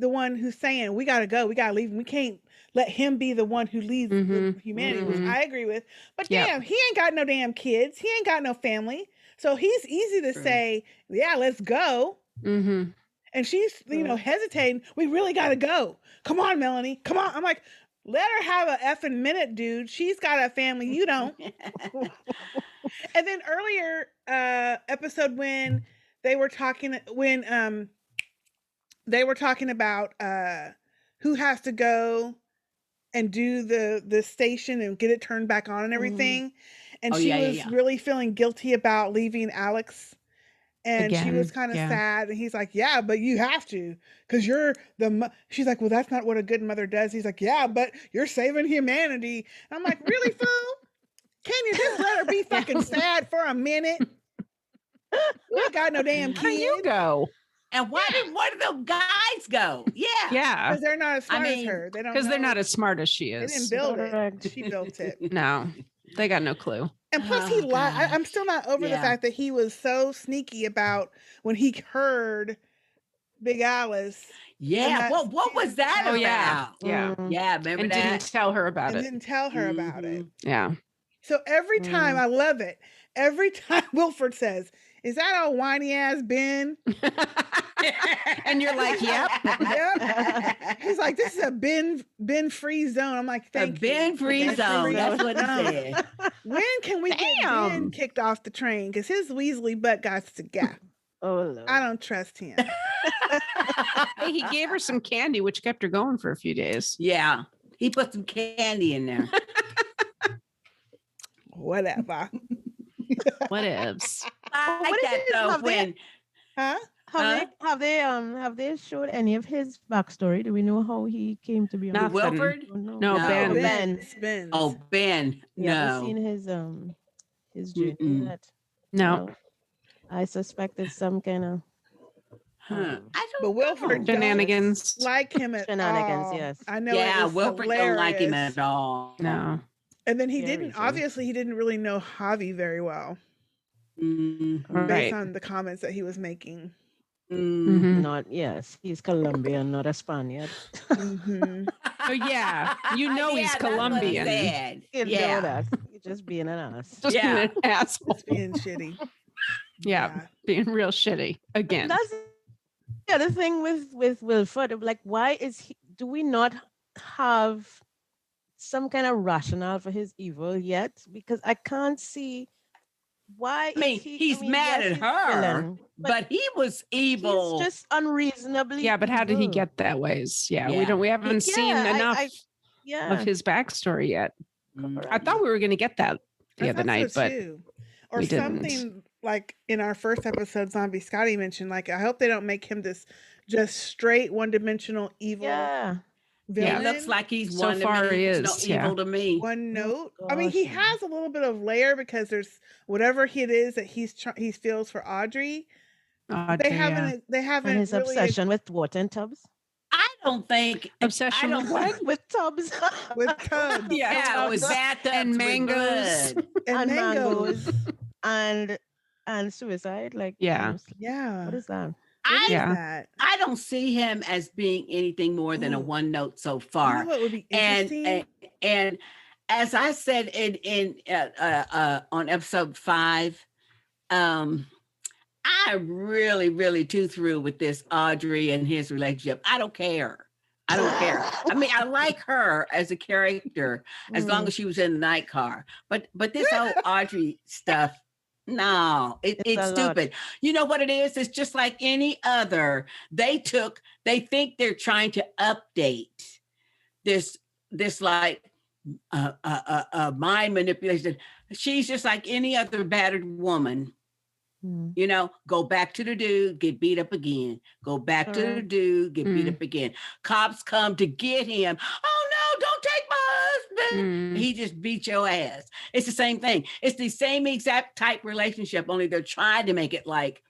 saying, "We gotta go. We gotta leave. We can't let him be the one who leads Mhm. humanity," which Mhm. I agree with. But Yep. damn, he ain't got no damn kids. He ain't got no family. So he's easy to True. say, "Yeah, let's go." Mm-hmm. And she's, hesitating. We really got to go. Come on, Melanie. Come on. I'm like, let her have a effing minute, dude. She's got a family. You don't. And then earlier episode when they were talking about who has to go and do the station and get it turned back on and everything. And Oh, she yeah, was really feeling guilty about leaving Alex. And she was Again, kind of yeah. sad. And he's like, "Yeah, but you have to, because you're she's like, "Well, that's not what a good mother does." He's like, "Yeah, but you're saving humanity." And I'm like, "Really, fool? Can you just let her be fucking sad for a minute? You ain't got no damn Why don't you kids. go? And why did the guys go? Yeah. Yeah. Because they're not as smart as mean, her. They don't Because they're know. not as smart as she They didn't is. build it. Correct. She built it. No, they got no clue. And plus, he Oh, lied. I'm gosh. still not over the Yeah. fact that he was so sneaky about when he heard Big Alice Yeah. that What was season that finale. Oh, yeah. about? Yeah. Yeah. Remember And that? didn't tell her about and it. didn't tell her about it. Mhm. Yeah. So every time, Mm. I love it. Every time Wilford says, "Is that old whiny ass Ben?" And you're like, yep. Yep. He's like, "This is a Ben free zone." I'm like, A "Thank Ben you. free Ben zone. That's what he zone. said. When can we get Ben Damn. kicked off the train? Because his Weasley butt got to go. Oh, Lord. I don't trust him." Hey, he gave her some candy, which kept her going for a few days. Yeah. He put some candy in there. Whatever. Whatevs. I what like is that it? though Have they- when Huh? Have they showed any of his backstory? Do we know how he came to be on? Nothing. Wilford? Oh, no. No, No, Ben. Ben's. Oh, Ben. We haven't No. seen his journey Mm-mm. yet. No. Well, I suspect it's some kind of Huh. I don't But Wilford know. don't Shenanigans. like him at Shenanigans, all. yes. I know. Yeah, it was Wilford don't like him hilarious. at all. No. And then he Very didn't. true. Obviously, he didn't really know Javi very well, Mhm. based Right. on the comments that he was making. Mm. Mhm. not. Yes, he's Colombian, not a Spaniard. Hmm Oh, yeah. You know he's that's what he Colombian. said. You know Yeah. that. You're just being an ass. Just Yeah. being an asshole. Just being shitty. Yeah. Being real shitty again. That's the other thing with Wilford. Like, why is he? Do we not have some kind of rationale for his evil yet? Because I can't see why. I mean, he's mad at he's her, villain, but he was evil. he's just unreasonably. Yeah, but how did he evil. get that ways? Yeah, Yeah. we haven't seen Yeah, enough Yeah. of his backstory yet. Mm. I thought we were going to get that the I other thought night, so but too. Or we didn't. something like in our first episode, Zombie Scotty mentioned. Like, I hope they don't make him this just straight one-dimensional evil Yeah. villain. He looks like he's So one far to me. he He's is, no yeah. evil to me. one note. Oh, I mean, he gosh. has a little bit of layer because there's whatever it is that he feels for Audrey. They haven't. They haven't And his really. obsession with water and tubs. I don't think Obsession I with don't- what? With tubs. with tubs Yeah, it was bathtubs And with mangoes. blood. and And mangoes. and suicide. Like, Yeah. almost- Yeah. what is that? What is Yeah. that? I don't see him as being anything more than a Ooh. one note so You far. know what would be and interesting? and as I said in on episode 5, I really too through with this Audrey and his relationship. I don't care. I don't care. I mean, I like her as a character as long as she was in the night car. But this whole Audrey stuff, no, it's a lot. stupid. You know what it is? It's just like any other. They think they're trying to update this like mind manipulation. She's just like any other battered woman. You know, go back to the dude, get beat up again. Go back to the dude, get beat up again. Cops come to get him. Oh no, don't take my husband. He just beat your ass. It's the same thing. It's the same exact type relationship, only they're trying to make it like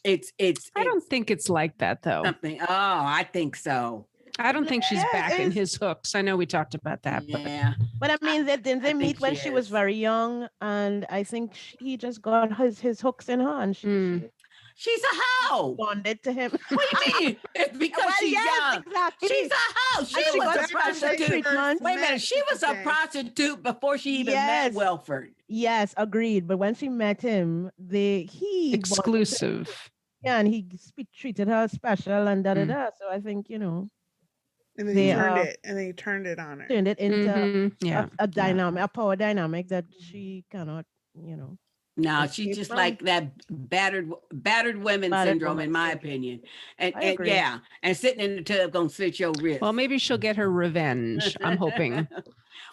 it's I don't think it's like that though. something. Oh, I think so. I don't think she's Yeah, back in it's- his hooks. I know we talked about that, Yeah. But I mean, didn't they think meet when she she was is. very young? And I think he just got his hooks in her, and she She's a hoe. bonded to him. What do you mean? It's because Well, she's yes, young. exactly. She's a hoe. She she was got a special prostitute. treatment. Wait a minute. She was a prostitute before she even met Yes. Wilford. Yes, agreed. But when she met him, he bonded to- exclusive. Yeah, and he treated her special and da da da. So I think And then They he turned it on her. turned it into Mhm. Yeah. a dynamic, a power dynamic that she cannot, No, Escape she's just from- like that battered women Battered syndrome, woman in my syndrome. opinion. And, I and agree. yeah, and sitting in the tub gonna slit your wrist. Well, maybe she'll get her revenge. I'm hoping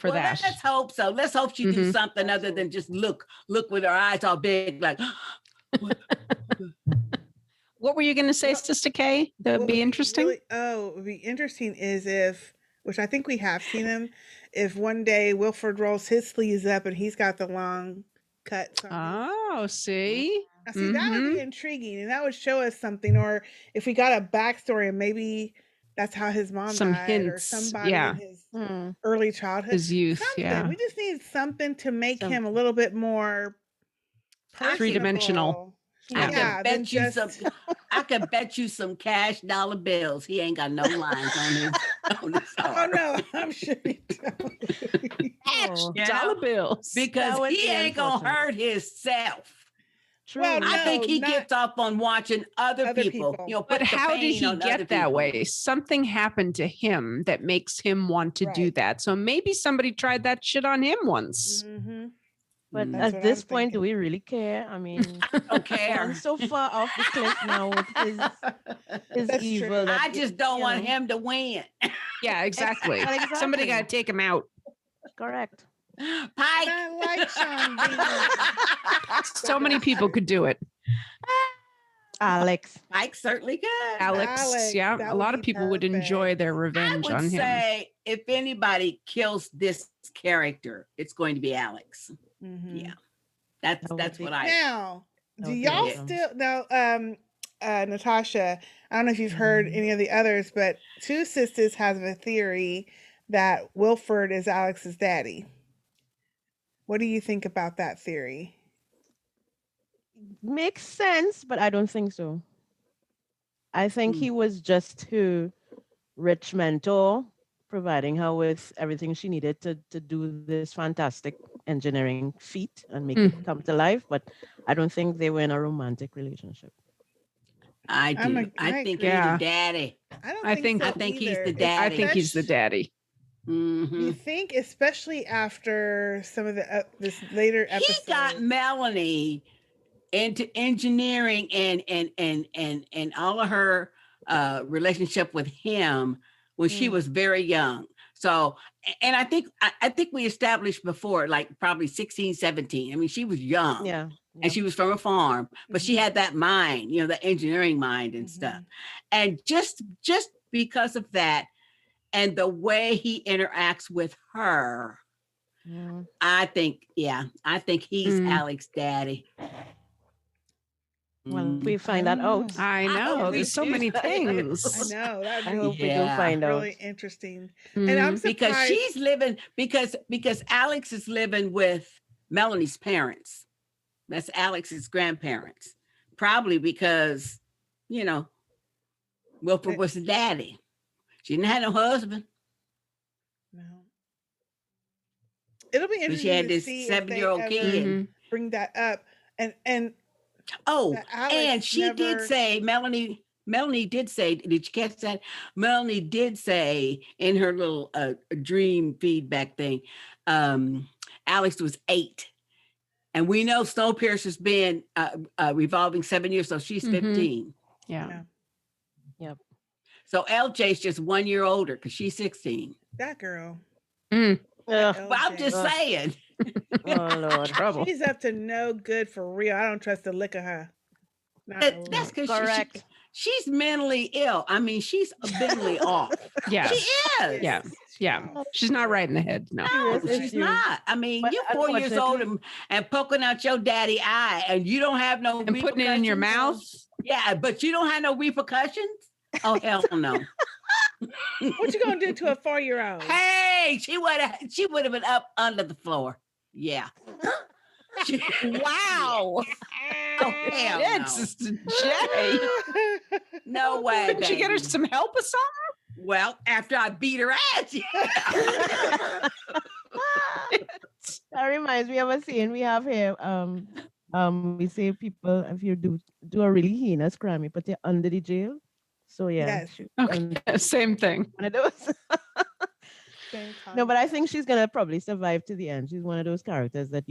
for Well, that. let's hope so. Let's hope she do something other than just look with her eyes all big, like. What were you going to say, Sister K? That would What be interesting. What would be interesting is if, which I think we have seen him, if one day Wilford rolls his sleeves up and he's got the long cuts on his. Oh, see? Now, see, that would be intriguing, and that would show us something. Or if we got a backstory, and maybe that's how his mom Some died, or hints, somebody yeah. in his Mm. early childhood. His youth, Something. yeah. We just need something to make him a Something. little bit more Three-dimensional. personable. I Yeah, could then bet you some. just I could bet you some cash dollar bills. He ain't got no lines on his oh arm. no, I'm sure he don't. Oh, You know? Dollar bills. Because That would he be ain't gonna unfortunate. hurt himself. true. Well, I think No, he not- gets off on watching other Other people. people. You know, But put the how did pain he on other get that people. way? Something happened to him that makes him want to do Right. that. So maybe somebody tried that shit on him once. Mm-hmm. But That's at what this I'm point, do thinking. we really care? I mean, Don't care. gone so far off the cliff now with his That's evil. true. that I it- just don't you want know, him to win. Yeah, exactly. Exactly. Somebody got to take him out. Correct. And Pike. I like Sean Bean. So many people could do it. Alex. Pike certainly could. Alex, yeah. that A would lot of be people would enjoy perfect. their I revenge would on him. say if anybody kills this character, it's going to be Alex. Mhm. Yeah. That would That's be- what I Now, That do would be y'all awesome. still now? Natasha, I don't know if you've heard any of the others, but Two Sisters has a theory that Wilford is Alex's daddy. What do you think about that theory? Makes sense, but I don't think so. I think Hmm. he was just her rich mentor, providing her with everything she needed to do this fantastic engineering feat and make it come to life. But I don't think they were in a romantic relationship. I I'm do. a- I I think agree. he's Yeah. the daddy. I don't I think, think- so I think he's either. the daddy. I think he's the daddy. Mhm. You think, especially after some of the this later He episodes. got Melanie into engineering and all of her relationship with him when she was very young. So, and I think we established before, like probably 16, 17. I mean, she was young. Yeah. And she was from a farm, but she had that mind, the engineering mind and stuff. And just because of that and the way he interacts with her, Yeah. I think he's Mm. Alex's daddy. Well, we find that out. I I know. hope we There's so do. many I things. know that I would hope be we do Yeah. find out. really interesting. Mhm. And I'm Because surprised. she's living because Alex is living with Melanie's parents. That's Alex's grandparents. Probably because, Wilford was the daddy. She didn't have no husband, No. It'll be but interesting she had to this see if they 7-year-old ever kid. Mhm. bring that up. And Oh, that Alex and she did never- say Melanie Melanie did say, did you catch that? Melanie did say in her little dream feedback thing, Alex was 8. And we know Snowpiercer's been revolving 7 years, so she's 15. Yeah. Yep. So LJ's just 1 year older because she's 16. That girl. Ugh. But I'm just Ugh. saying. Oh Lord. Trouble. She's up to no good for real. I don't trust the lick of her. Not a That's lick. because Correct. she's mentally ill. I mean, she's mentally off. Yeah. She is. Yeah. Yeah. She's not right in the head. No. No, Serious she's issues. not. I mean, But you're 4 years old and poking out your daddy eye, and you don't have no And putting it in your repercussions? mouth. Yeah, but you don't have no repercussions? Oh, hell no. What you gonna do to a 4-year-old? Hey, she would have been up under the floor. Yeah. Wow. Oh, hell Yeah, no. Sister J. No way. Couldn't you get her baby. some help or something? Well, after I beat her ass. Yeah. That reminds me of a scene we have here. We say people, if you do a really heinous crime, you put it under the jail. So yeah. Yes. Okay. Same thing. One of those. Same time. No, but I think she's gonna probably survive to the end. She's one of those characters that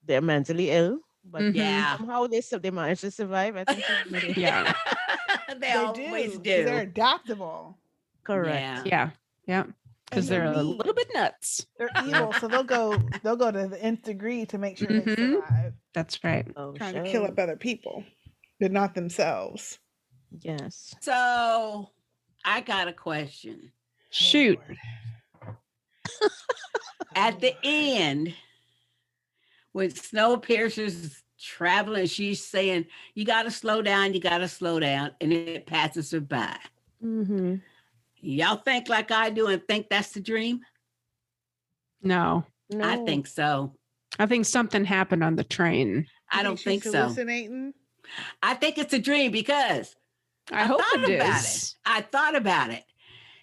they're mentally ill, but Mhm. Yeah. somehow they manage to survive. I think she's gonna be Yeah. They always 'cause do. They're adaptable. correct. Yeah. Yeah. Yeah. Because And they're a mean. little bit nuts. They're evil, so they'll go to the nth degree to make sure they Mhm. survive, That's right. Oh, trying sure. to kill up other people, but not themselves. Yes. So I got a question. Shoot. At the end, when Snowpiercer's traveling, she's saying, you got to slow down, and it passes her by. Mm-hmm. Y'all think like I do and think that's the dream? No. I think so. I think something happened on the train. I don't think she's so. hallucinating? I think it's a dream because I hope thought it about is. I thought about it.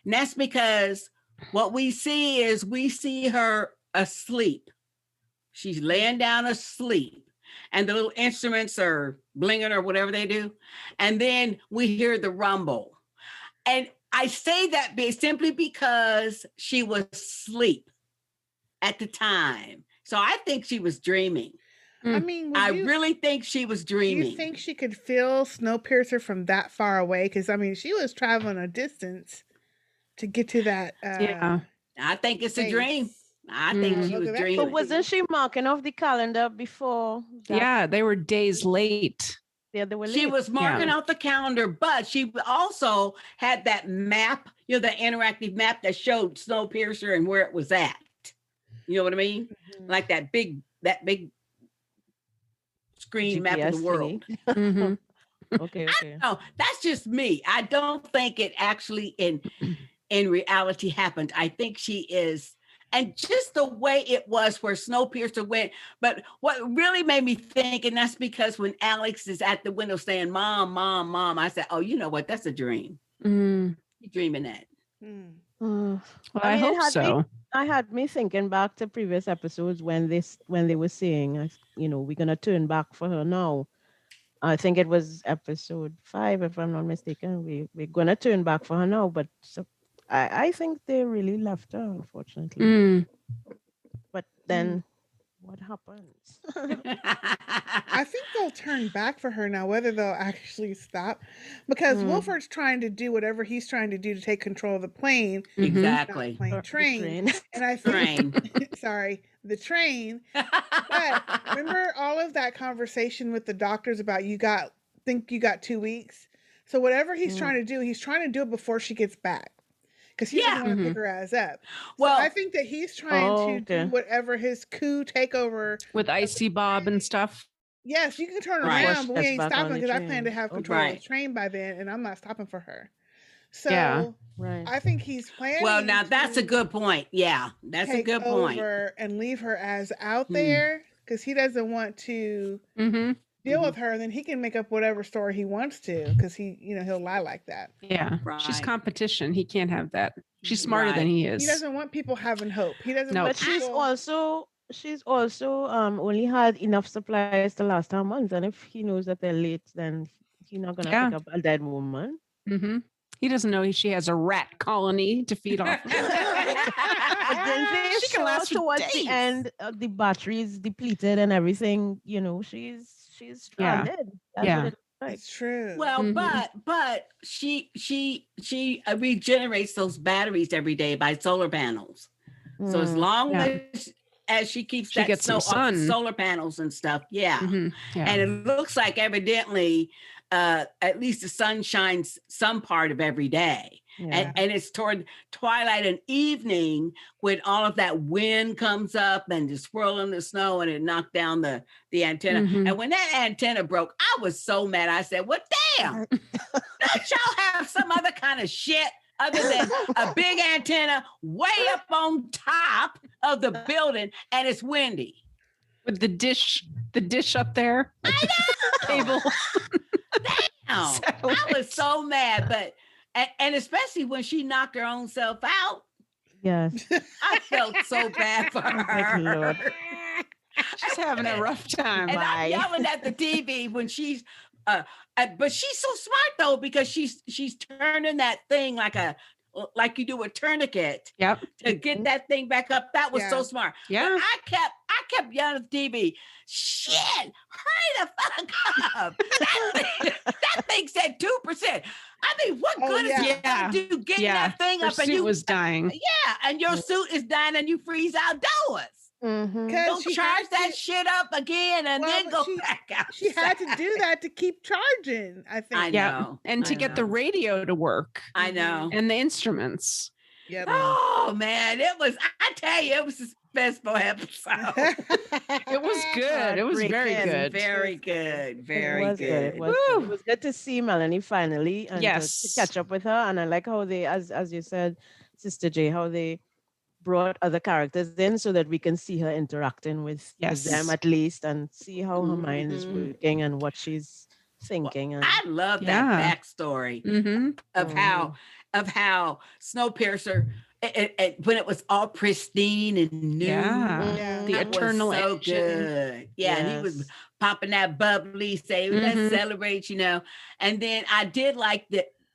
And that's because what we see her asleep. She's laying down asleep. And the little instruments are blinging or whatever they do. And then we hear the rumble. And I say that simply because she was asleep at the time. So I think she was dreaming. I mean, I really think she was do dreaming. you think she could feel Snowpiercer from that far away? Because I mean, she was traveling a distance to get to that. Yeah. I think it's a space. dream. I think Mm. she Look was at that. dreaming. But wasn't she marking off the calendar before? Yeah, they were days late. Yeah, they were She late. was marking out the calendar, but she also had that map, the interactive map that showed Snowpiercer and where it was at. You know what I mean? Mhm. Like that big screen map of the GPS world. thingy. Mhm. Okay. No, that's just me. I don't think it actually in reality happened. I think she is, and just the way it was where Snowpiercer went. But what really made me think, and that's because when Alex is at the window saying, "Mom, Mom, Mom," I said, "Oh, you know what? That's a dream. Mm. You're dreaming that." Mm. Mm. Well, I I mean, it hope had me- so. I had me thinking back to previous episodes when they were saying, we're gonna turn back for her now. I think it was episode 5, if I'm not mistaken. We're gonna turn back for her now, but I think they really left her, unfortunately. Mm. But then, what happens? I think they'll turn back for her now, whether they'll actually stop. Because Mm. Wilford's trying to do whatever he's trying to do to take control of the plane, Mhm. Exactly. not plane, The train. And I think, Train. sorry, the train. But remember all of that conversation with the doctors about think you got 2 weeks. So whatever he's Mm. trying to do, he's trying to do it before she gets back. Because he Yeah. doesn't want to pick Mhm. her ass up. Well, So I think that he's trying to okay. do whatever his coup takeover. With Icy Bob and stuff. Yes, you can turn Right. around, but we That's ain't back on stopping the because I train. plan to have Okay. control of Right. the train by then, and I'm not stopping for her. So Yeah. Right. I think he's planning. well, now that's a to good point. Yeah, that's a take good point. over and leave her as out Hmm. there because he doesn't want to Mm-hmm. deal with her. Then he can make up whatever story he wants to because he'll lie like that. Yeah. She's Right. competition. He can't have that. She's smarter than Right. he He is. doesn't want people having hope. He doesn't. No. want But she's people- also only had enough supplies to last her month, and if he knows that they're late, then He's not gonna Yeah. pick up a dead woman. Mm-hmm. He doesn't know she has a rat colony to feed off. But then they She can show last for towards days. the end, the battery is depleted and everything. You know, she's stranded. That's Yeah. what it looks like. It's true. Well, Mhm. but she regenerates those batteries every day by solar panels. So as long Yeah. as she keeps She that gets snow some off the sun. solar panels and stuff, yeah. Mhm. Yeah. And it looks like evidently, at least the sun shines some part of every day. Yeah. And it's toward twilight and evening when all of that wind comes up and just swirling the snow and it knocked down the antenna. Mhm. And when that antenna broke, I was so mad. I said, well, damn, don't y'all have some other kind of shit other than a big antenna way up on top of the building and it's windy. With the dish up there. Like the cable. Damn, I was so mad, but and especially when she knocked her own self out, Yes. I felt so bad for Good Lord. her. She's having a rough time. And Bye. I'm yelling at the TV when she's but she's so smart though, because she's turning that thing like you do a tourniquet Yep. to get that thing back up. That was so Yeah. smart. Yeah. But I kept yelling at the TV, shit, hurry the fuck up. That thing said 2%. I mean, what Oh, good is yeah. it gonna do getting that thing Her up and suit you was dying. yeah, and your suit is dying and you freeze outdoors. Mhm. Don't she charge had that to- shit up again and Well, then but go she- back out. She had to do that to keep charging, I think. I Yeah. know. And to I get the know. radio to work I know. and the instruments. Yep. Oh man, I tell you, it was a suspenseful episode. It was good. It was very Heartbreaking. good. Very good. Very it was good. good. It was good. Woo. It was good to see Melanie finally and to Yes. catch up with her. And I like how they, as you said, Sister J, how they brought other characters in so that we can see her interacting with Yes. them at least and see how her mind is Mhm. working and what she's thinking. And I love Yeah. that backstory Mm-hmm. of how Snowpiercer when it was all pristine and new. Yeah. Yeah. The That was eternal so engine. good. Yeah, and he was Yes. popping that bubbly, say, let's Mhm. celebrate, And then I did like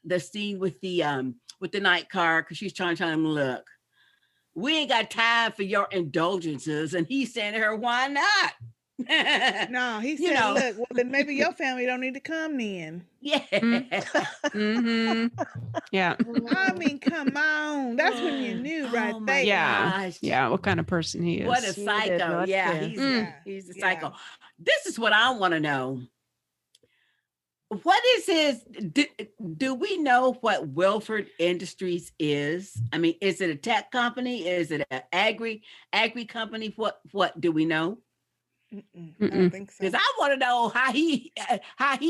the scene with the night car because she's trying to tell him, look, we ain't got time for your indulgences. And he's saying to her, why not? No, he You said, know. look, well, then maybe your family don't need to come then. Yeah. Mm-hmm. Yeah. I mean, come on. That's when you knew right Oh, there. my Yeah. gosh. Yeah. What kind of person he is. What a He did psycho. not Yeah, care. he's a Yeah. psycho. This is what I want to know. What is his do we know what Wilford Industries is? I mean, is it a tech company? Is it an agri company? What do we know? I Mm-mm. don't think so. Because I want to know how he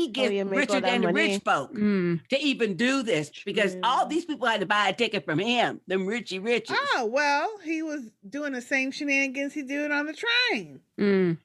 gets you make all richer that than the money. rich folk Mm. to even do this. Because True. all these people had to buy a ticket from him, them richie riches. Oh, well, he was doing the same shenanigans he did on the train. Mm.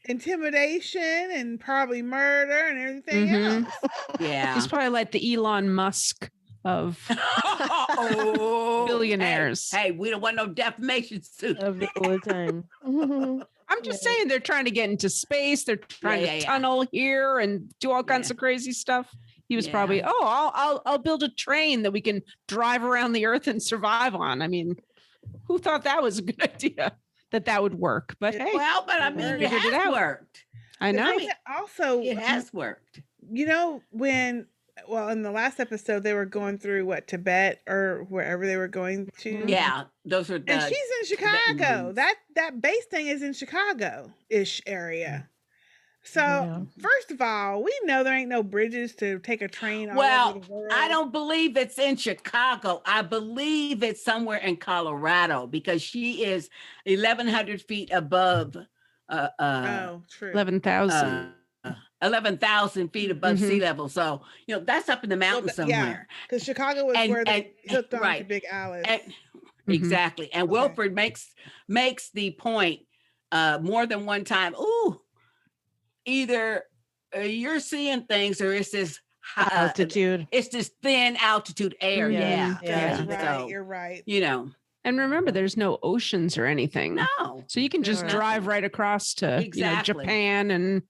Intimidation and probably murder and everything Mhm. else. Yeah. He's probably like the Elon Musk of Oh, billionaires. Hey, we don't want no defamation suit. Of the old time. Mhm. I'm just Yeah. saying they're trying to get into space. They're trying Yeah, to yeah. tunnel here and do all kinds Yeah. of crazy stuff. He was Yeah. probably, I'll build a train that we can drive around the earth and survive on. I mean, who thought that was a good idea? That would work? But hey, Well, but I mean, He it figured it has out. worked. I The know. thing that also, It has worked. you know, in the last episode, they were going through Tibet or wherever they were going to. Yeah, those are And the. she's in Tibetan Chicago. moons. That base thing is in Chicago-ish area. So, Yeah. first of all, we know there ain't no bridges to take a train all Well, over the world. I don't believe it's in Chicago. I believe it's somewhere in Colorado because she is 1,100 feet above. Oh, true. 11,000. 11,000 feet above Mhm. sea level. So, that's up in the mountains Well, yeah. somewhere. Because Chicago was And- where they and- hooked on to right. Big Alice. And- Mhm. Exactly. And Okay. Wilford makes the point more than one time. Ooh, either you're seeing things or it's this Altitude. it's this thin altitude air. Yeah. Yeah. Yeah. That's right. So, You're right. And remember, there's no oceans or anything. no. So you can just Right. drive right across to Exactly. Japan and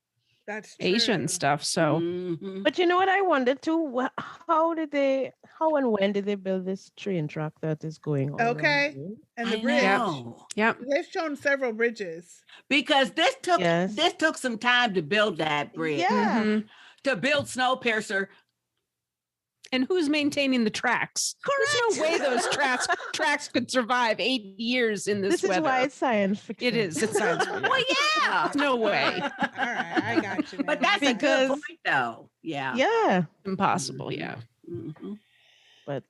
That's Asia and true. stuff. So Mhm. But you know what I wondered too? How and when did they build this train track that is going all around the Okay. world? And the I bridge. know. yep. They've shown several bridges. Because Yes. this took some time to build that bridge, Yeah. Mhm. to build Snowpiercer. And who's maintaining the tracks? There's no way those tracks could survive 8 years in this This is weather. why it's science fiction. It is. It's science fiction. Well, yeah. No way. All right, I got you. But now. that's a good Because- point, though. Yeah. Yeah. Impossible. Yeah. Mhm. But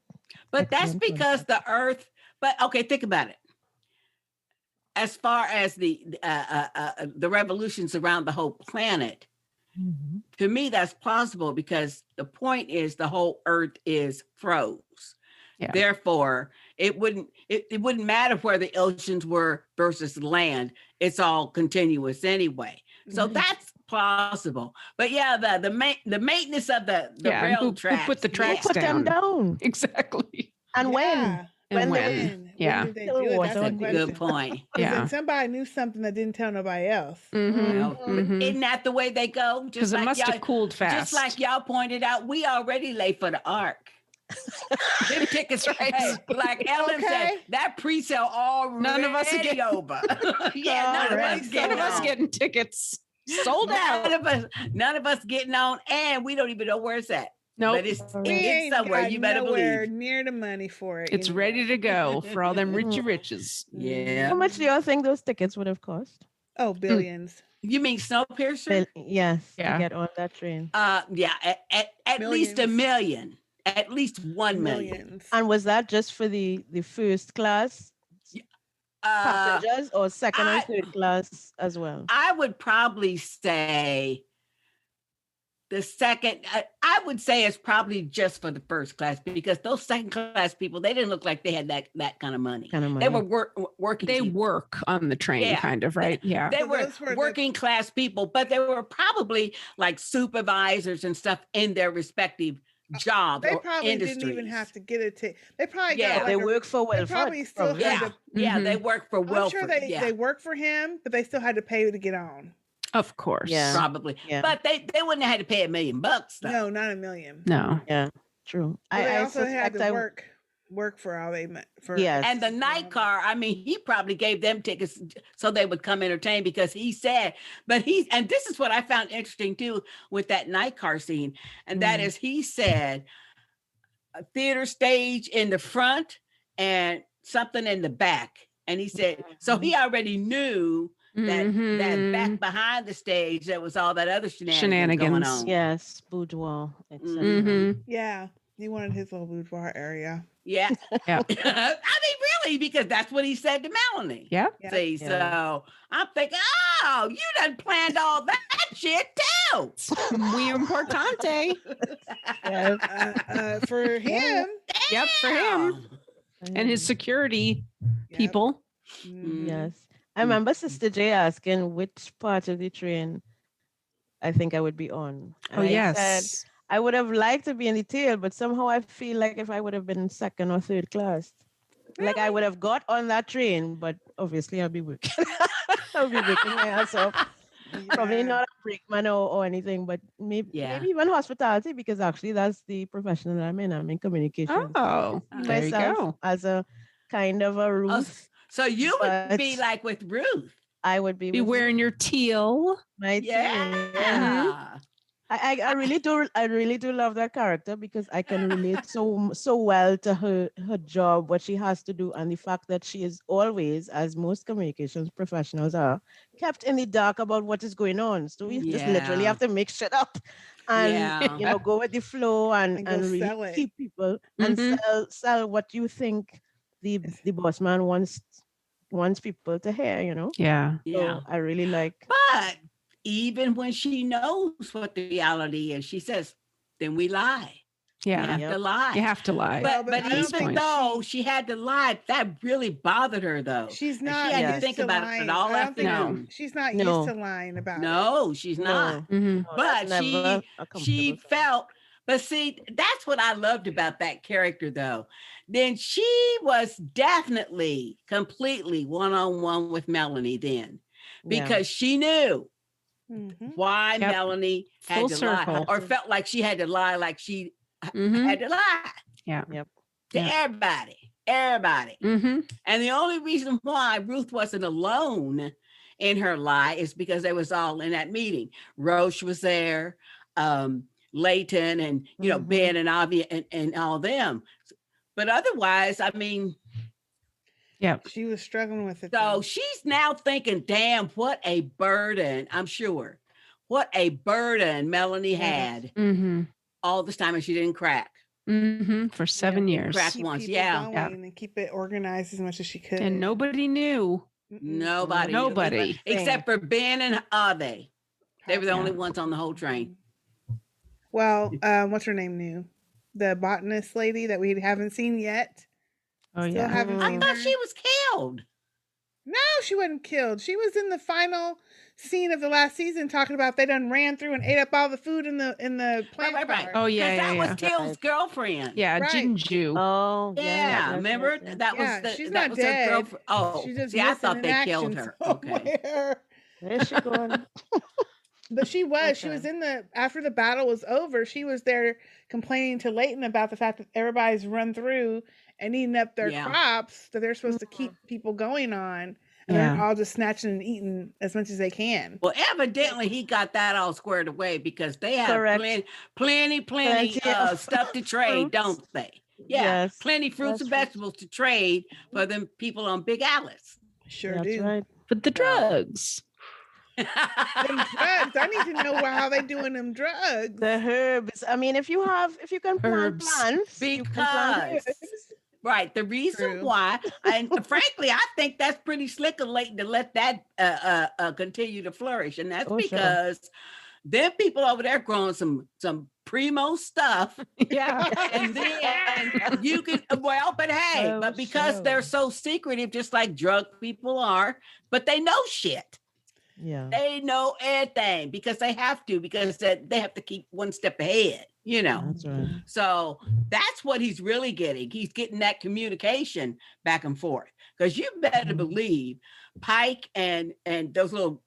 But that's excellent point. because the Earth. But okay, think about it. As far as the revolutions around the whole planet, Mhm. to me that's plausible because the point is the whole Earth is froze. Yeah. Therefore, it wouldn't matter where the oceans were versus land. It's all continuous anyway. So Mhm. that's plausible. But yeah, the maintenance of the Yeah, and rail who tracks. put the Who tracks put them down? down? Exactly. And when? Yeah. And When when? When Yeah. did they Still do it? water That's That's the a on good question. point. Because Yeah. then somebody knew something that didn't tell nobody else. Mhm. Well, but Mhm. isn't that the way they go? Because it must have cooled fast. Just like y'all pointed out, we already late for the arc. Them tickets, Right. hey, like Ellen said, Okay. that pre-sale already None of us are getting- over. Yeah, none of Already us sold getting None of us on. getting tickets. Sold None out. none of us getting on, and we don't even know where it's at. Nope. But it's We ain't somewhere. got You better nowhere believe. near the money for it. It's anyway. ready to go for all them richy riches. Yeah. How much do y'all think those tickets would have cost? Oh, billions. You mean Snowpiercer? Yes, Yeah. to get on that train. Yeah, at least $1 million. At least 1 million. Millions. And was that just for the first class passengers or second and I- third class as well? I would probably say the second. I would say it's probably just for the first class because those second class people, they didn't look like they had that kind of money. Kind of money. They were working. They people. work on the train, Yeah. kind of, right? Yeah. They So were those were the- working class people, but they were probably like supervisors and stuff in their respective jobs They or probably industries. didn't even have to get a ticket. They probably Yeah. got like They a, work for they Wilford. probably still probably. had Yeah, to. yeah, Mhm. they work for I'm Wilford. sure they yeah, work for him, but they still had to pay to get on. Of course. Yeah. probably. Yeah. But they wouldn't have had to pay $1 million. Though. No, not $1 million. No. Yeah, true. But they also had suspect to work for all they for. Yes. And the night car, I mean, he probably gave them tickets so they would come entertain because he said, and this is what I found interesting too with that night car scene. And that is, he said, a theater stage in the front and something in the back. And he said, so he already knew that Mhm. back behind the stage, there was all that other shenanigans going Shenanigans. on. Yes, boudoir, etc. Mhm. Yeah, he wanted his little boudoir area. Yeah. Yeah. I mean, really, because that's what he said to Melanie. Yeah. Yeah. See, Yeah. so I'm thinking, oh, you done planned all that shit too. Muy importante. Yes. For him. Yep, for him and his security Yep. people. Mhm. Yes. I remember Sister J asking which part of the train I think I would be on. And Oh, I yes. said I would have liked to be in the tail, but somehow I feel like if I would have been second or third class, like I would have got on that train, but obviously I'll be working. I'll be working my ass off. Probably Yeah. not a brakeman or anything, but maybe Yeah. maybe even hospitality because actually that's the profession that I'm in. I'm in communications. Oh, See there you myself go. as a kind of a Ruth. So you would be But- like with Ruth. I would be Be with wearing your teal. my Yeah. team. Yeah. I really do love that character because I can relate so well to her job, what she has to do, and the fact that she is always, as most communications professionals are, kept in the dark about what is going on. So we just literally Yeah. have to make shit up and Yeah. go with the flow and And go really sell it. keep people and Mhm. sell what you think the boss man wants people to hear. Yeah. Yeah. So I really like But even when she knows what the reality is, she says, then we lie. You Yeah. have Yep. to lie. You have to lie. Well, But but I don't even think though she had to lie, that really bothered her though. She's And not she had to used think to about lying. it all I don't think afternoon. she's not No. used to lying about it. No, she's not. no, Mhm. no, But that's never a she comfortable thing. felt, but see, that's what I loved about that character though. Then she was definitely completely one-on-one with Melanie then Yeah. because she knew Mhm. why Yep. Melanie had Full to lie circle. or felt like she had to lie, like she Mhm. had to lie Yeah. Yep. to Yeah. everybody. Mm-hmm. And the only reason why Ruth wasn't alone in her lie is because they was all in that meeting. Roche was there, Layton, and Ben and Avi and all them. But otherwise, I mean, Yeah. She was struggling with it. so though. she's now thinking, damn, what a burden, I'm sure. What a burden Melanie Yes. had Mm-hmm. all this time, and she didn't crack. Mm-hmm. For 7 Didn't years. crack Keep once. people Yeah. going Yeah. and keep it organized as much as she could. And nobody knew. Mm-mm. Nobody. knew. Nobody. Except for Ben and Ave. They were the Yeah. only ones on the whole train. Well, what's her name new? The botanist lady that we haven't seen yet. Oh Still yeah. haven't I seen thought her. she was killed. No, she wasn't killed. She was in the final scene of the last season talking about they done ran through and ate up all the food in the plant Right. car. Oh Because yeah, that yeah, was Till's girlfriend. yeah. Right. Jinju. Oh Yeah, remember yes. that Yeah, was she's that not was her dead. girlfriend. Oh, She's just see, I missing thought in they killed action her. Okay. somewhere. Where's she going? But she was. She Okay. was in the after the battle was over. She was there complaining to Leighton about the fact that everybody's run through and eating up their Yeah. crops that they're supposed to keep people going on, and Yeah. they're all just snatching and eating as much as they can. Well, evidently he got that all squared away because they have Correct. plenty Plenty of stuff to trade, fruits. don't they? Yeah, Yes, plenty fruits that's and true. vegetables to trade for them people on Big Alice. Sure That's do. right. But the drugs. Them drugs. I need to know how they doing them drugs. The herbs. I mean, if you can plant Herbs. plants, you can plant Because herbs. right, the reason True. why, and frankly, I think that's pretty slick of Leighton to let that continue to flourish, and that's Oh, sure. because them people over there growing some primo stuff, Yeah. and then you can but hey, Oh, but because sure. they're so secretive, just like drug people are, but they know shit. Yeah. They know everything because they have to, because they have to keep one step ahead, That's right. So that's what he's really getting. He's getting that communication back and forth. Because you better believe Pike and those little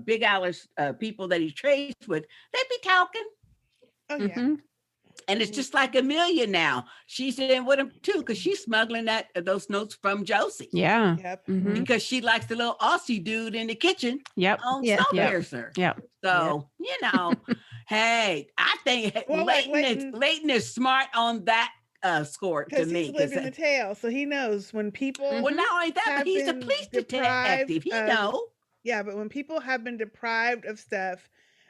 Big Alice people that he trades with, they be talking. Oh yeah. Mhm. And it's just like Amelia now. She's in with him too, because she's smuggling those notes from Josie. Yeah. Yep. Mhm. Because she likes the little Aussie dude in the kitchen Yep. on Yeah. Snowpiercer. Yep. So, hey, I think Well, like Leighton- Leighton is smart on that score to Because me. he's living the tale, so he knows when people. well, not only that, have but he's a been police deprived detective. He of- know. Yeah, but when people have been deprived of stuff,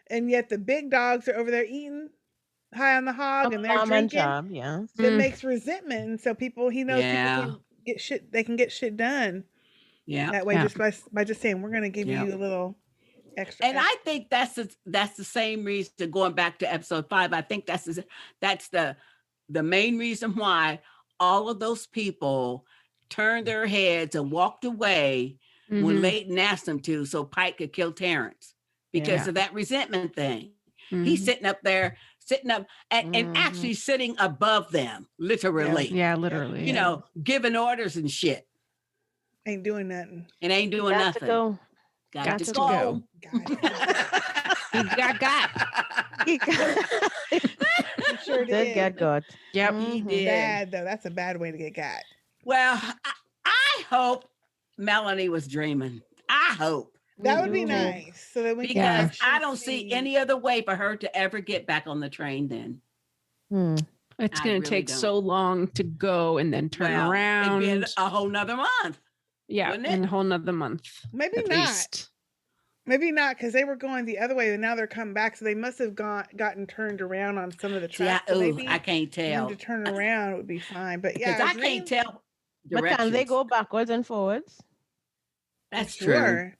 and yet the big dogs are over there eating high on the hog, and they're Farm and drinking, job, yeah. that Mm. makes resentment. And so people, he knows Yeah. people can get shit. They can get shit done Yeah. that way, Yeah. just by just saying we're going to give Yeah. you a little extra. And I think that's the same reason, going back to episode 5. I think that's the main reason why all of those people turned their heads and walked away when Mhm. Leighton asked them to, so Pike could kill Terrence because Yeah. of that resentment thing. Mhm. He's sitting up and Mhm. actually sitting above them, literally. Yeah, literally. You yeah. know, giving orders and shit, ain't doing nothing. and ain't doing Got nothing. to go. Got to to go. go. God, He got. He he sure did get got. Yep. He Mhm. did. bad though. That's a bad way to get got. Well, I hope Melanie was dreaming. I hope, That would be Mhm. nice, so that we can because actually I don't see any other way for her to ever get back on the train then. Hmm. It's I going really to take don't. so long to go and then turn Well, around. It'd be a whole nother month. Yeah, wouldn't it? in a whole nother month. Maybe at not. least. Maybe not, because they were going the other way, and now they're coming back, so they must have gotten turned around on some of the See, tracks. So maybe I can't for them tell to turn around would be fine. But because yeah, I can't tell But directions. can they go backwards and forwards? That's true. Sure,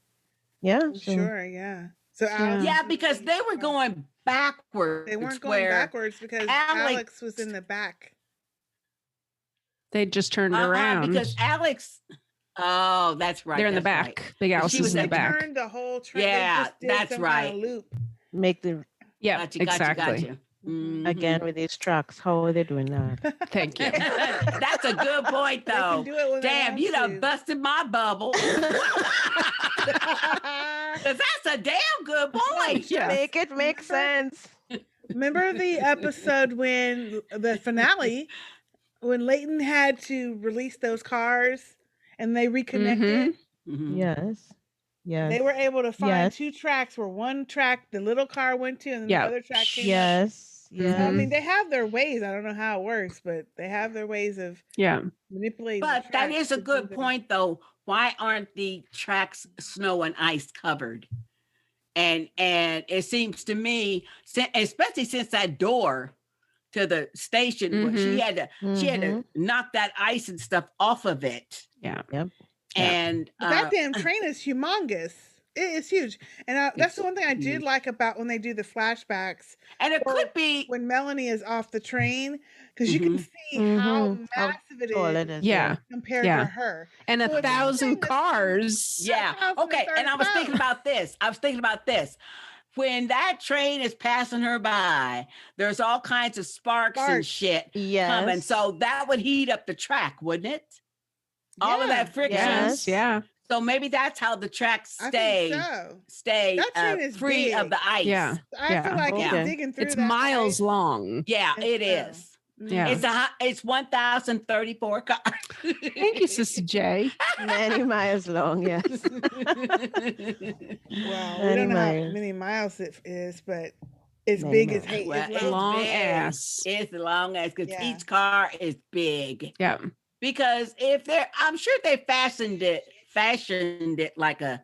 Yeah. sure, yeah. So Yeah. Alex, Yeah, because they were going backwards. they weren't going where backwards because Alex was in the back. They just turned around. because Alex. Oh, that's right. They're in the that's back. right. Big But Alice she is was in They the back. turned the whole train. Yeah, they just did that's some kind of right. loop. Make the Yeah, Gotcha, exactly. Gotcha. Mhm. again with these trucks. How are they doing that? Thank you. That's a good point, They can though. do it when they Damn, want you done to. busted my bubble. Because that's a damn good point. Yeah. Make it make sense. Remember the episode when the finale, when Leighton had to release those cars and they reconnected? Mhm. Yes. Yes. They were able to find Yes. 2 tracks where one track the little car went to and then Yeah. the other track came up. Yes. So, Yes. I mean, they have their ways. I don't know how it works, but they have their ways of Yeah. manipulating. the But that tracks is a to do good them. point, though. Why aren't the tracks snow and ice covered? And it seems to me, especially since that door to the station, she had to knock that ice and stuff off of it. Yeah. Yep. And But that damn train is humongous. It is huge. And that's the one thing I did huge. like about when they do the flashbacks. and it Or could be when Melanie is off the train, because you can see how How massive it tall is it is. Yeah. compared Yeah. to her. And So if it's 1,000 saying the same- cars. Yeah. Okay. And I was thinking 1,035. about this. When that train is passing her by, there's all kinds of sparks and shit coming. Yes. So that would heat up the track, wouldn't it? All of Yeah. that friction. Yes. Yeah. So maybe that's how the tracks I think so. stay That train is free of big. the ice. Yeah. I feel like Okay. he's digging through It's that miles ice. long. Yeah, And it so- is. Yeah. It's 1,034 cars. Thank you, Sister J. Many miles long. Yes. Well, we Many don't know how miles. many miles it is, but it's Many big as miles. hate. Well, It's it's long big. ass. It's long as because Yeah. each car is big. Yeah. Because if they're, I'm sure they fashioned it like a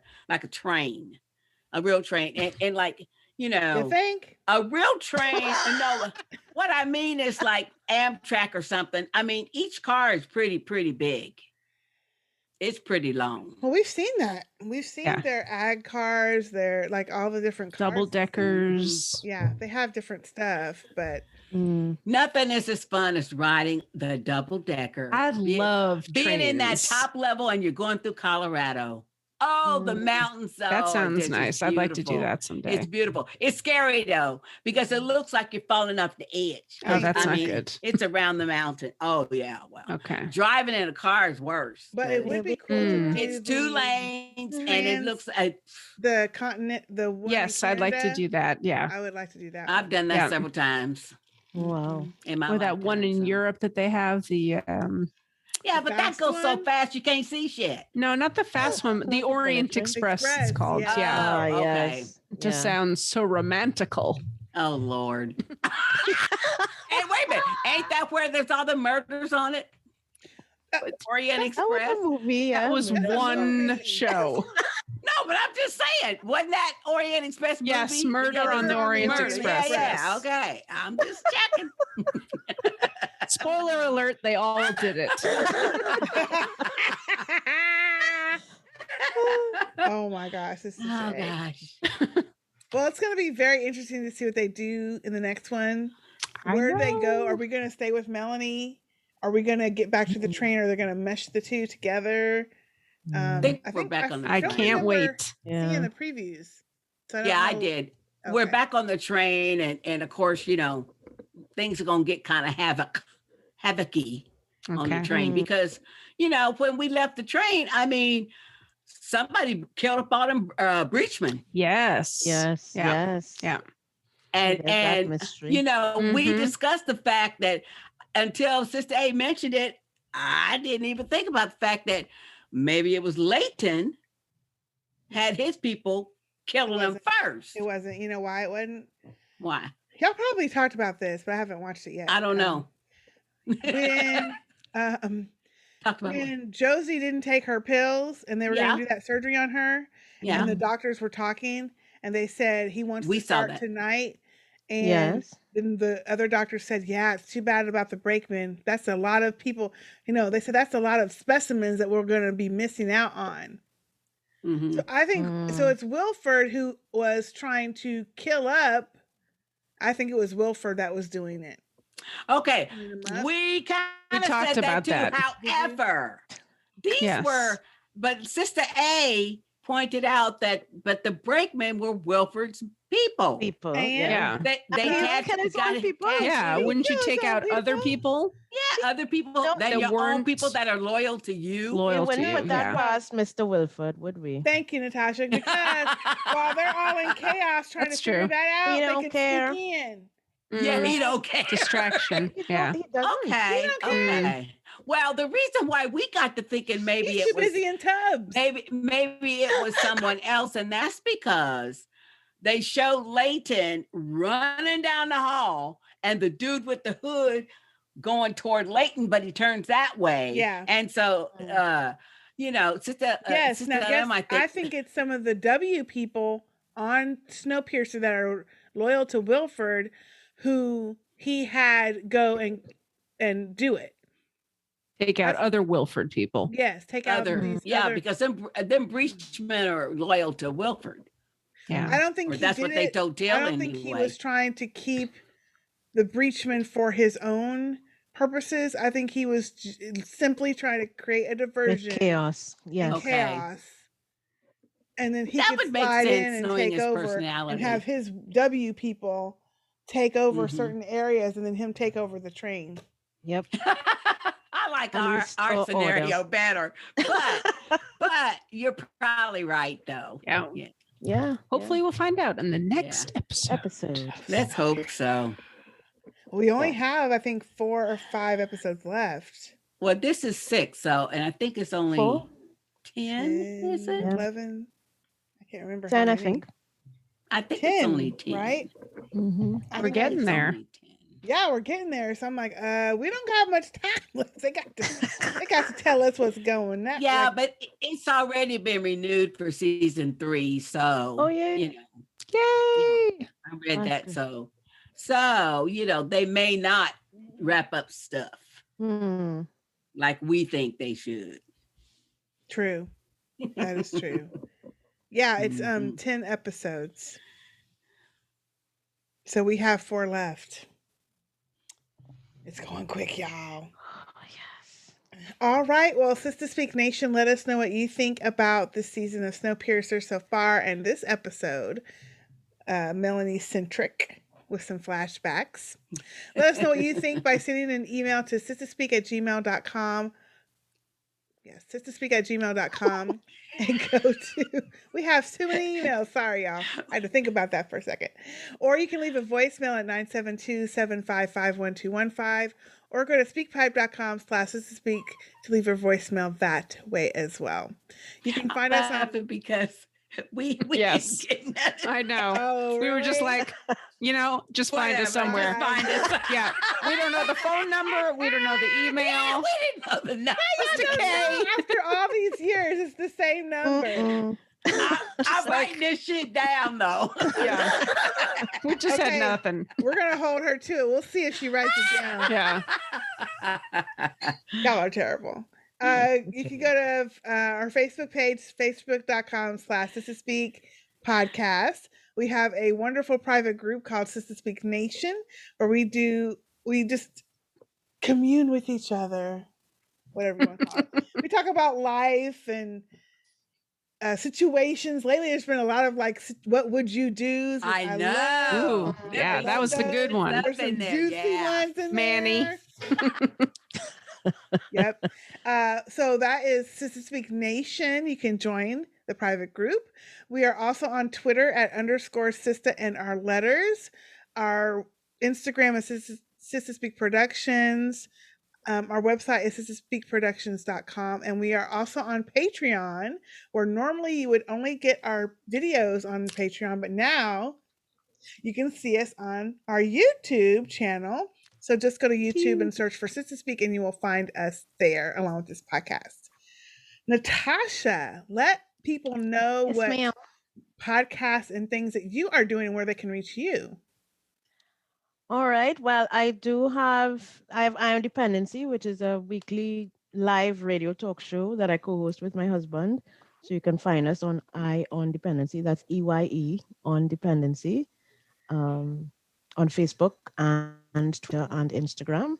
train, a real train, and like You think? a real train. No, what I mean is like Amtrak or something. I mean, each car is pretty big. It's pretty long. Well, we've seen that. We've seen Yeah. their ag cars, their like all the different cars. Double deckers. Yeah, they have different stuff, but Nothing is as fun as riding the double decker. I love being in that trains. top level and you're going through Colorado. Oh, the mountains. That Oh, sounds this is nice. I'd like to do beautiful. that someday. It's beautiful. It's scary though, because it looks like you're falling off the edge. Oh, that's I not mean, good. It's around the mountain. Oh yeah, well. Okay. Driving in a car is worse. but it would be cool. Mm. To do It's 2 the- lanes and it looks like the continent, the one in Yes, I'd like to Canada. do that. Yeah. I would like to do that. I've one. done that Yeah. several times Wow. in my Or that one lifetime, in so. Europe that they have, the Yeah, The but that fast goes so one? fast you can't see shit. no, not the fast one, the Orient Express, Express, it's called. yeah. Yeah. Oh, okay. Yes. It just Yeah. sounds so romantical. Oh Lord. Hey, wait a minute. Ain't that where there's all the murders on it? Orient That was Express? a movie. Yeah. That was That's a one movie. show. No, but I'm just saying, wasn't that Orient Express movie? Yes, Murder on the Orient Express. Yeah, okay. I'm just checking. Spoiler alert, they all did it. Oh my gosh, this is Oh great. gosh. Well, it's going to be very interesting to see what they do in the next one. I Where they go? know. Are we going to stay with Melanie? Are we going to get back to the train? Or are they going to mesh the two together? I think we're back on the I train. can't wait. Seeing Yeah. the previews. So don't Yeah, I know- did. We're Okay. back on the train, and of course, things are gonna get kind of havocy on the Okay. train because when we left the train, I mean, somebody killed up all them breachmen, Yes. Yes. Yeah. Yes. Yeah. There's that and mystery. we Mhm. discussed the fact that until Sister A mentioned it, I didn't even think about the fact that maybe it was Leighton had his people killing them wasn't. first. It wasn't. You know why it wasn't? Why? Y'all probably talked about this, but I haven't watched it yet. I don't know. When Talk about it. when Josie didn't take her pills and they were Yeah. going to do that surgery on her, Yeah. and the doctors were talking, and they said he wants We to saw start that. tonight. And Yes. then the other doctor said, "Yeah, it's too bad about the brakeman. That's a lot of people. They said that's a lot of specimens that we're going to be missing out on." Mhm. So I think so. It's Wilford who was trying to kill up. I think it was Wilford that was doing it. Okay. Cleaning them up. We kind of talked said that about too. that. However, these Yes. but Sister A pointed out that, but the brakemen were Wilford's people. People. And- Yeah. They He had can his own people. Yeah. He Wouldn't you kills take all out other people? Yeah, other people No, than that your own weren't people that are loyal to you. We Loyal to wouldn't you. put that Yeah. past Mr. Wilford, would we? Thank you, Natasha. Because while they're all in chaos trying That's to figure true. that out, He they don't can care. sneak in. Yeah, Mm, he don't care. distraction. Yeah. He doesn't. Okay. don't care. Okay. Well, the reason why we got to thinking maybe He's it too was busy in tubs. maybe it was someone else, and that's because they showed Leighton running down the hall and the dude with the hood going toward Leighton, but he turns that way. Yeah. And so Sister Yes. Sister Now, guess, M, I think it's some of the W people on Snowpiercer that are loyal to Wilford, who he had go and do it. Take out other Wilford people. Yes, take out other these yeah, other. because them breachmen are loyal to Wilford. Yeah. I don't think Or he that's did what they it. told Dill I don't think he was trying to keep the breachman for his own purposes. I think he was simply trying to create a With diversion chaos. Yes. and Okay. chaos. And then he That could would make slide in sense, and knowing take his over personality. and have his W people take over Mhm. certain areas and then him take over the train. Yep. I like And our restore scenario order. better. But you're probably right though. Yeah. Yeah. Hopefully we'll find out in the next episode. Episode. Let's hope so. We only have, I think, 4 or 5 episodes left. Well, this is 6, so and I think it's only 4? 10, is it? 10, 11. I can't remember. 10, how I many. think. I think 10, it's only 10. right? Mm-hmm. I We're think getting It's there. only 10. Yeah, we're getting there. So I'm like, we don't got much time. They got to tell us what's going on. Yeah, Like, but it's already been renewed for season 3, so Oh, yeah. you know, Yay! I read that. Awesome. So they may not wrap up stuff Hmm. like we think they should. true. That is true. Yeah, it's Mhm. 10 episodes. So we have 4 left. It's going quick, y'all. Oh, yes. All right. Well, Sistah Speak Nation, let us know what you think about this season of Snowpiercer so far and this episode, Melanie-centric with some flashbacks. Let us know what you think by sending an email to sistahspeak@gmail.com. Yes, sistahspeak@gmail.com. And go to, we have too many emails. Sorry, y'all. I had to think about that for a second. Or you can leave a voicemail at 972-755-1215 or go to speakpipe.com/sistahspeak to leave a voicemail that way as well. You can find us on. Laughing because we Yes. didn't get nothing. I know. Oh, We were just really? like, just find us Whatever, somewhere. just find us. Yeah. We don't know the phone number. We don't know the Yeah, email. we didn't know the number. Mr. I don't K. know. After all these years, it's the same number. Mm-mm. I'm writing this shit down though. Yeah. We just Okay. had nothing. We're gonna hold her to it. We'll see if she writes it down. Yeah. Y'all are terrible. You can go to our Facebook page, facebook.com/sistahspeak podcast. We have a wonderful private group called Sistah Speak Nation, where we just commune with each other, whatever you want to call it. We talk about life and situations. Lately, there's been a lot of like, what would you do? I know. Ooh, yeah, that was the good one. There's some in there, juicy yeah. ones in Manny. there. Yep. So that is Sistah Speak Nation. You can join the private group. We are also on Twitter at _Sistah and our letters. Our Instagram is Sistah Speak Productions. Our website is sistahspeakproductions.com. And we are also on Patreon, where normally you would only get our videos on Patreon, but now you can see us on our YouTube channel. So just go to YouTube and search for Sistah Speak and you will find us there along with this podcast. Natasha, let people know Yes, what ma'am. podcasts and things that you are doing and where they can reach you. All right. Well, I have Iron Dependency, which is a weekly live radio talk show that I co-host with my husband. So you can find us on I on Dependency. That's EYE on Dependency. On Facebook and Twitter and Instagram.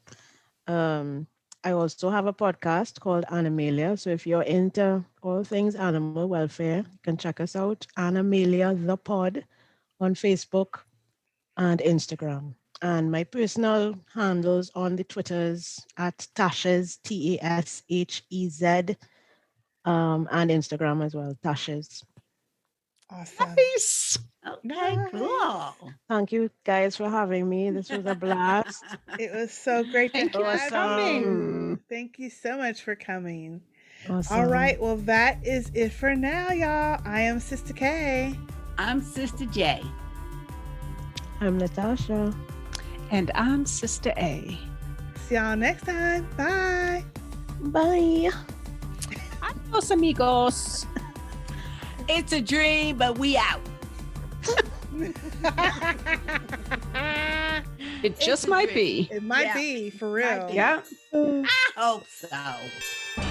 I also have a podcast called Animalia. So if you're into all things animal welfare, you can check us out, Animalia the Pod, on Facebook and Instagram. And my personal handles on the Twitters at Tashas, Tashez, and Instagram as well, Tashas. Awesome. Nice. Okay, cool. Thank you guys for having me. This was a blast. It was so great Thank to you for have coming. you. Thank you so much for coming. Awesome. All right, well, that is it for now, y'all. I am Sister K. I'm Sister J. I'm Natasha. And I'm Sistah A. See y'all next time. Bye. Bye. Adios, amigos. It's a dream, but we out. It just might be. It might Yeah. be, for real. Might be. Yeah. I hope so.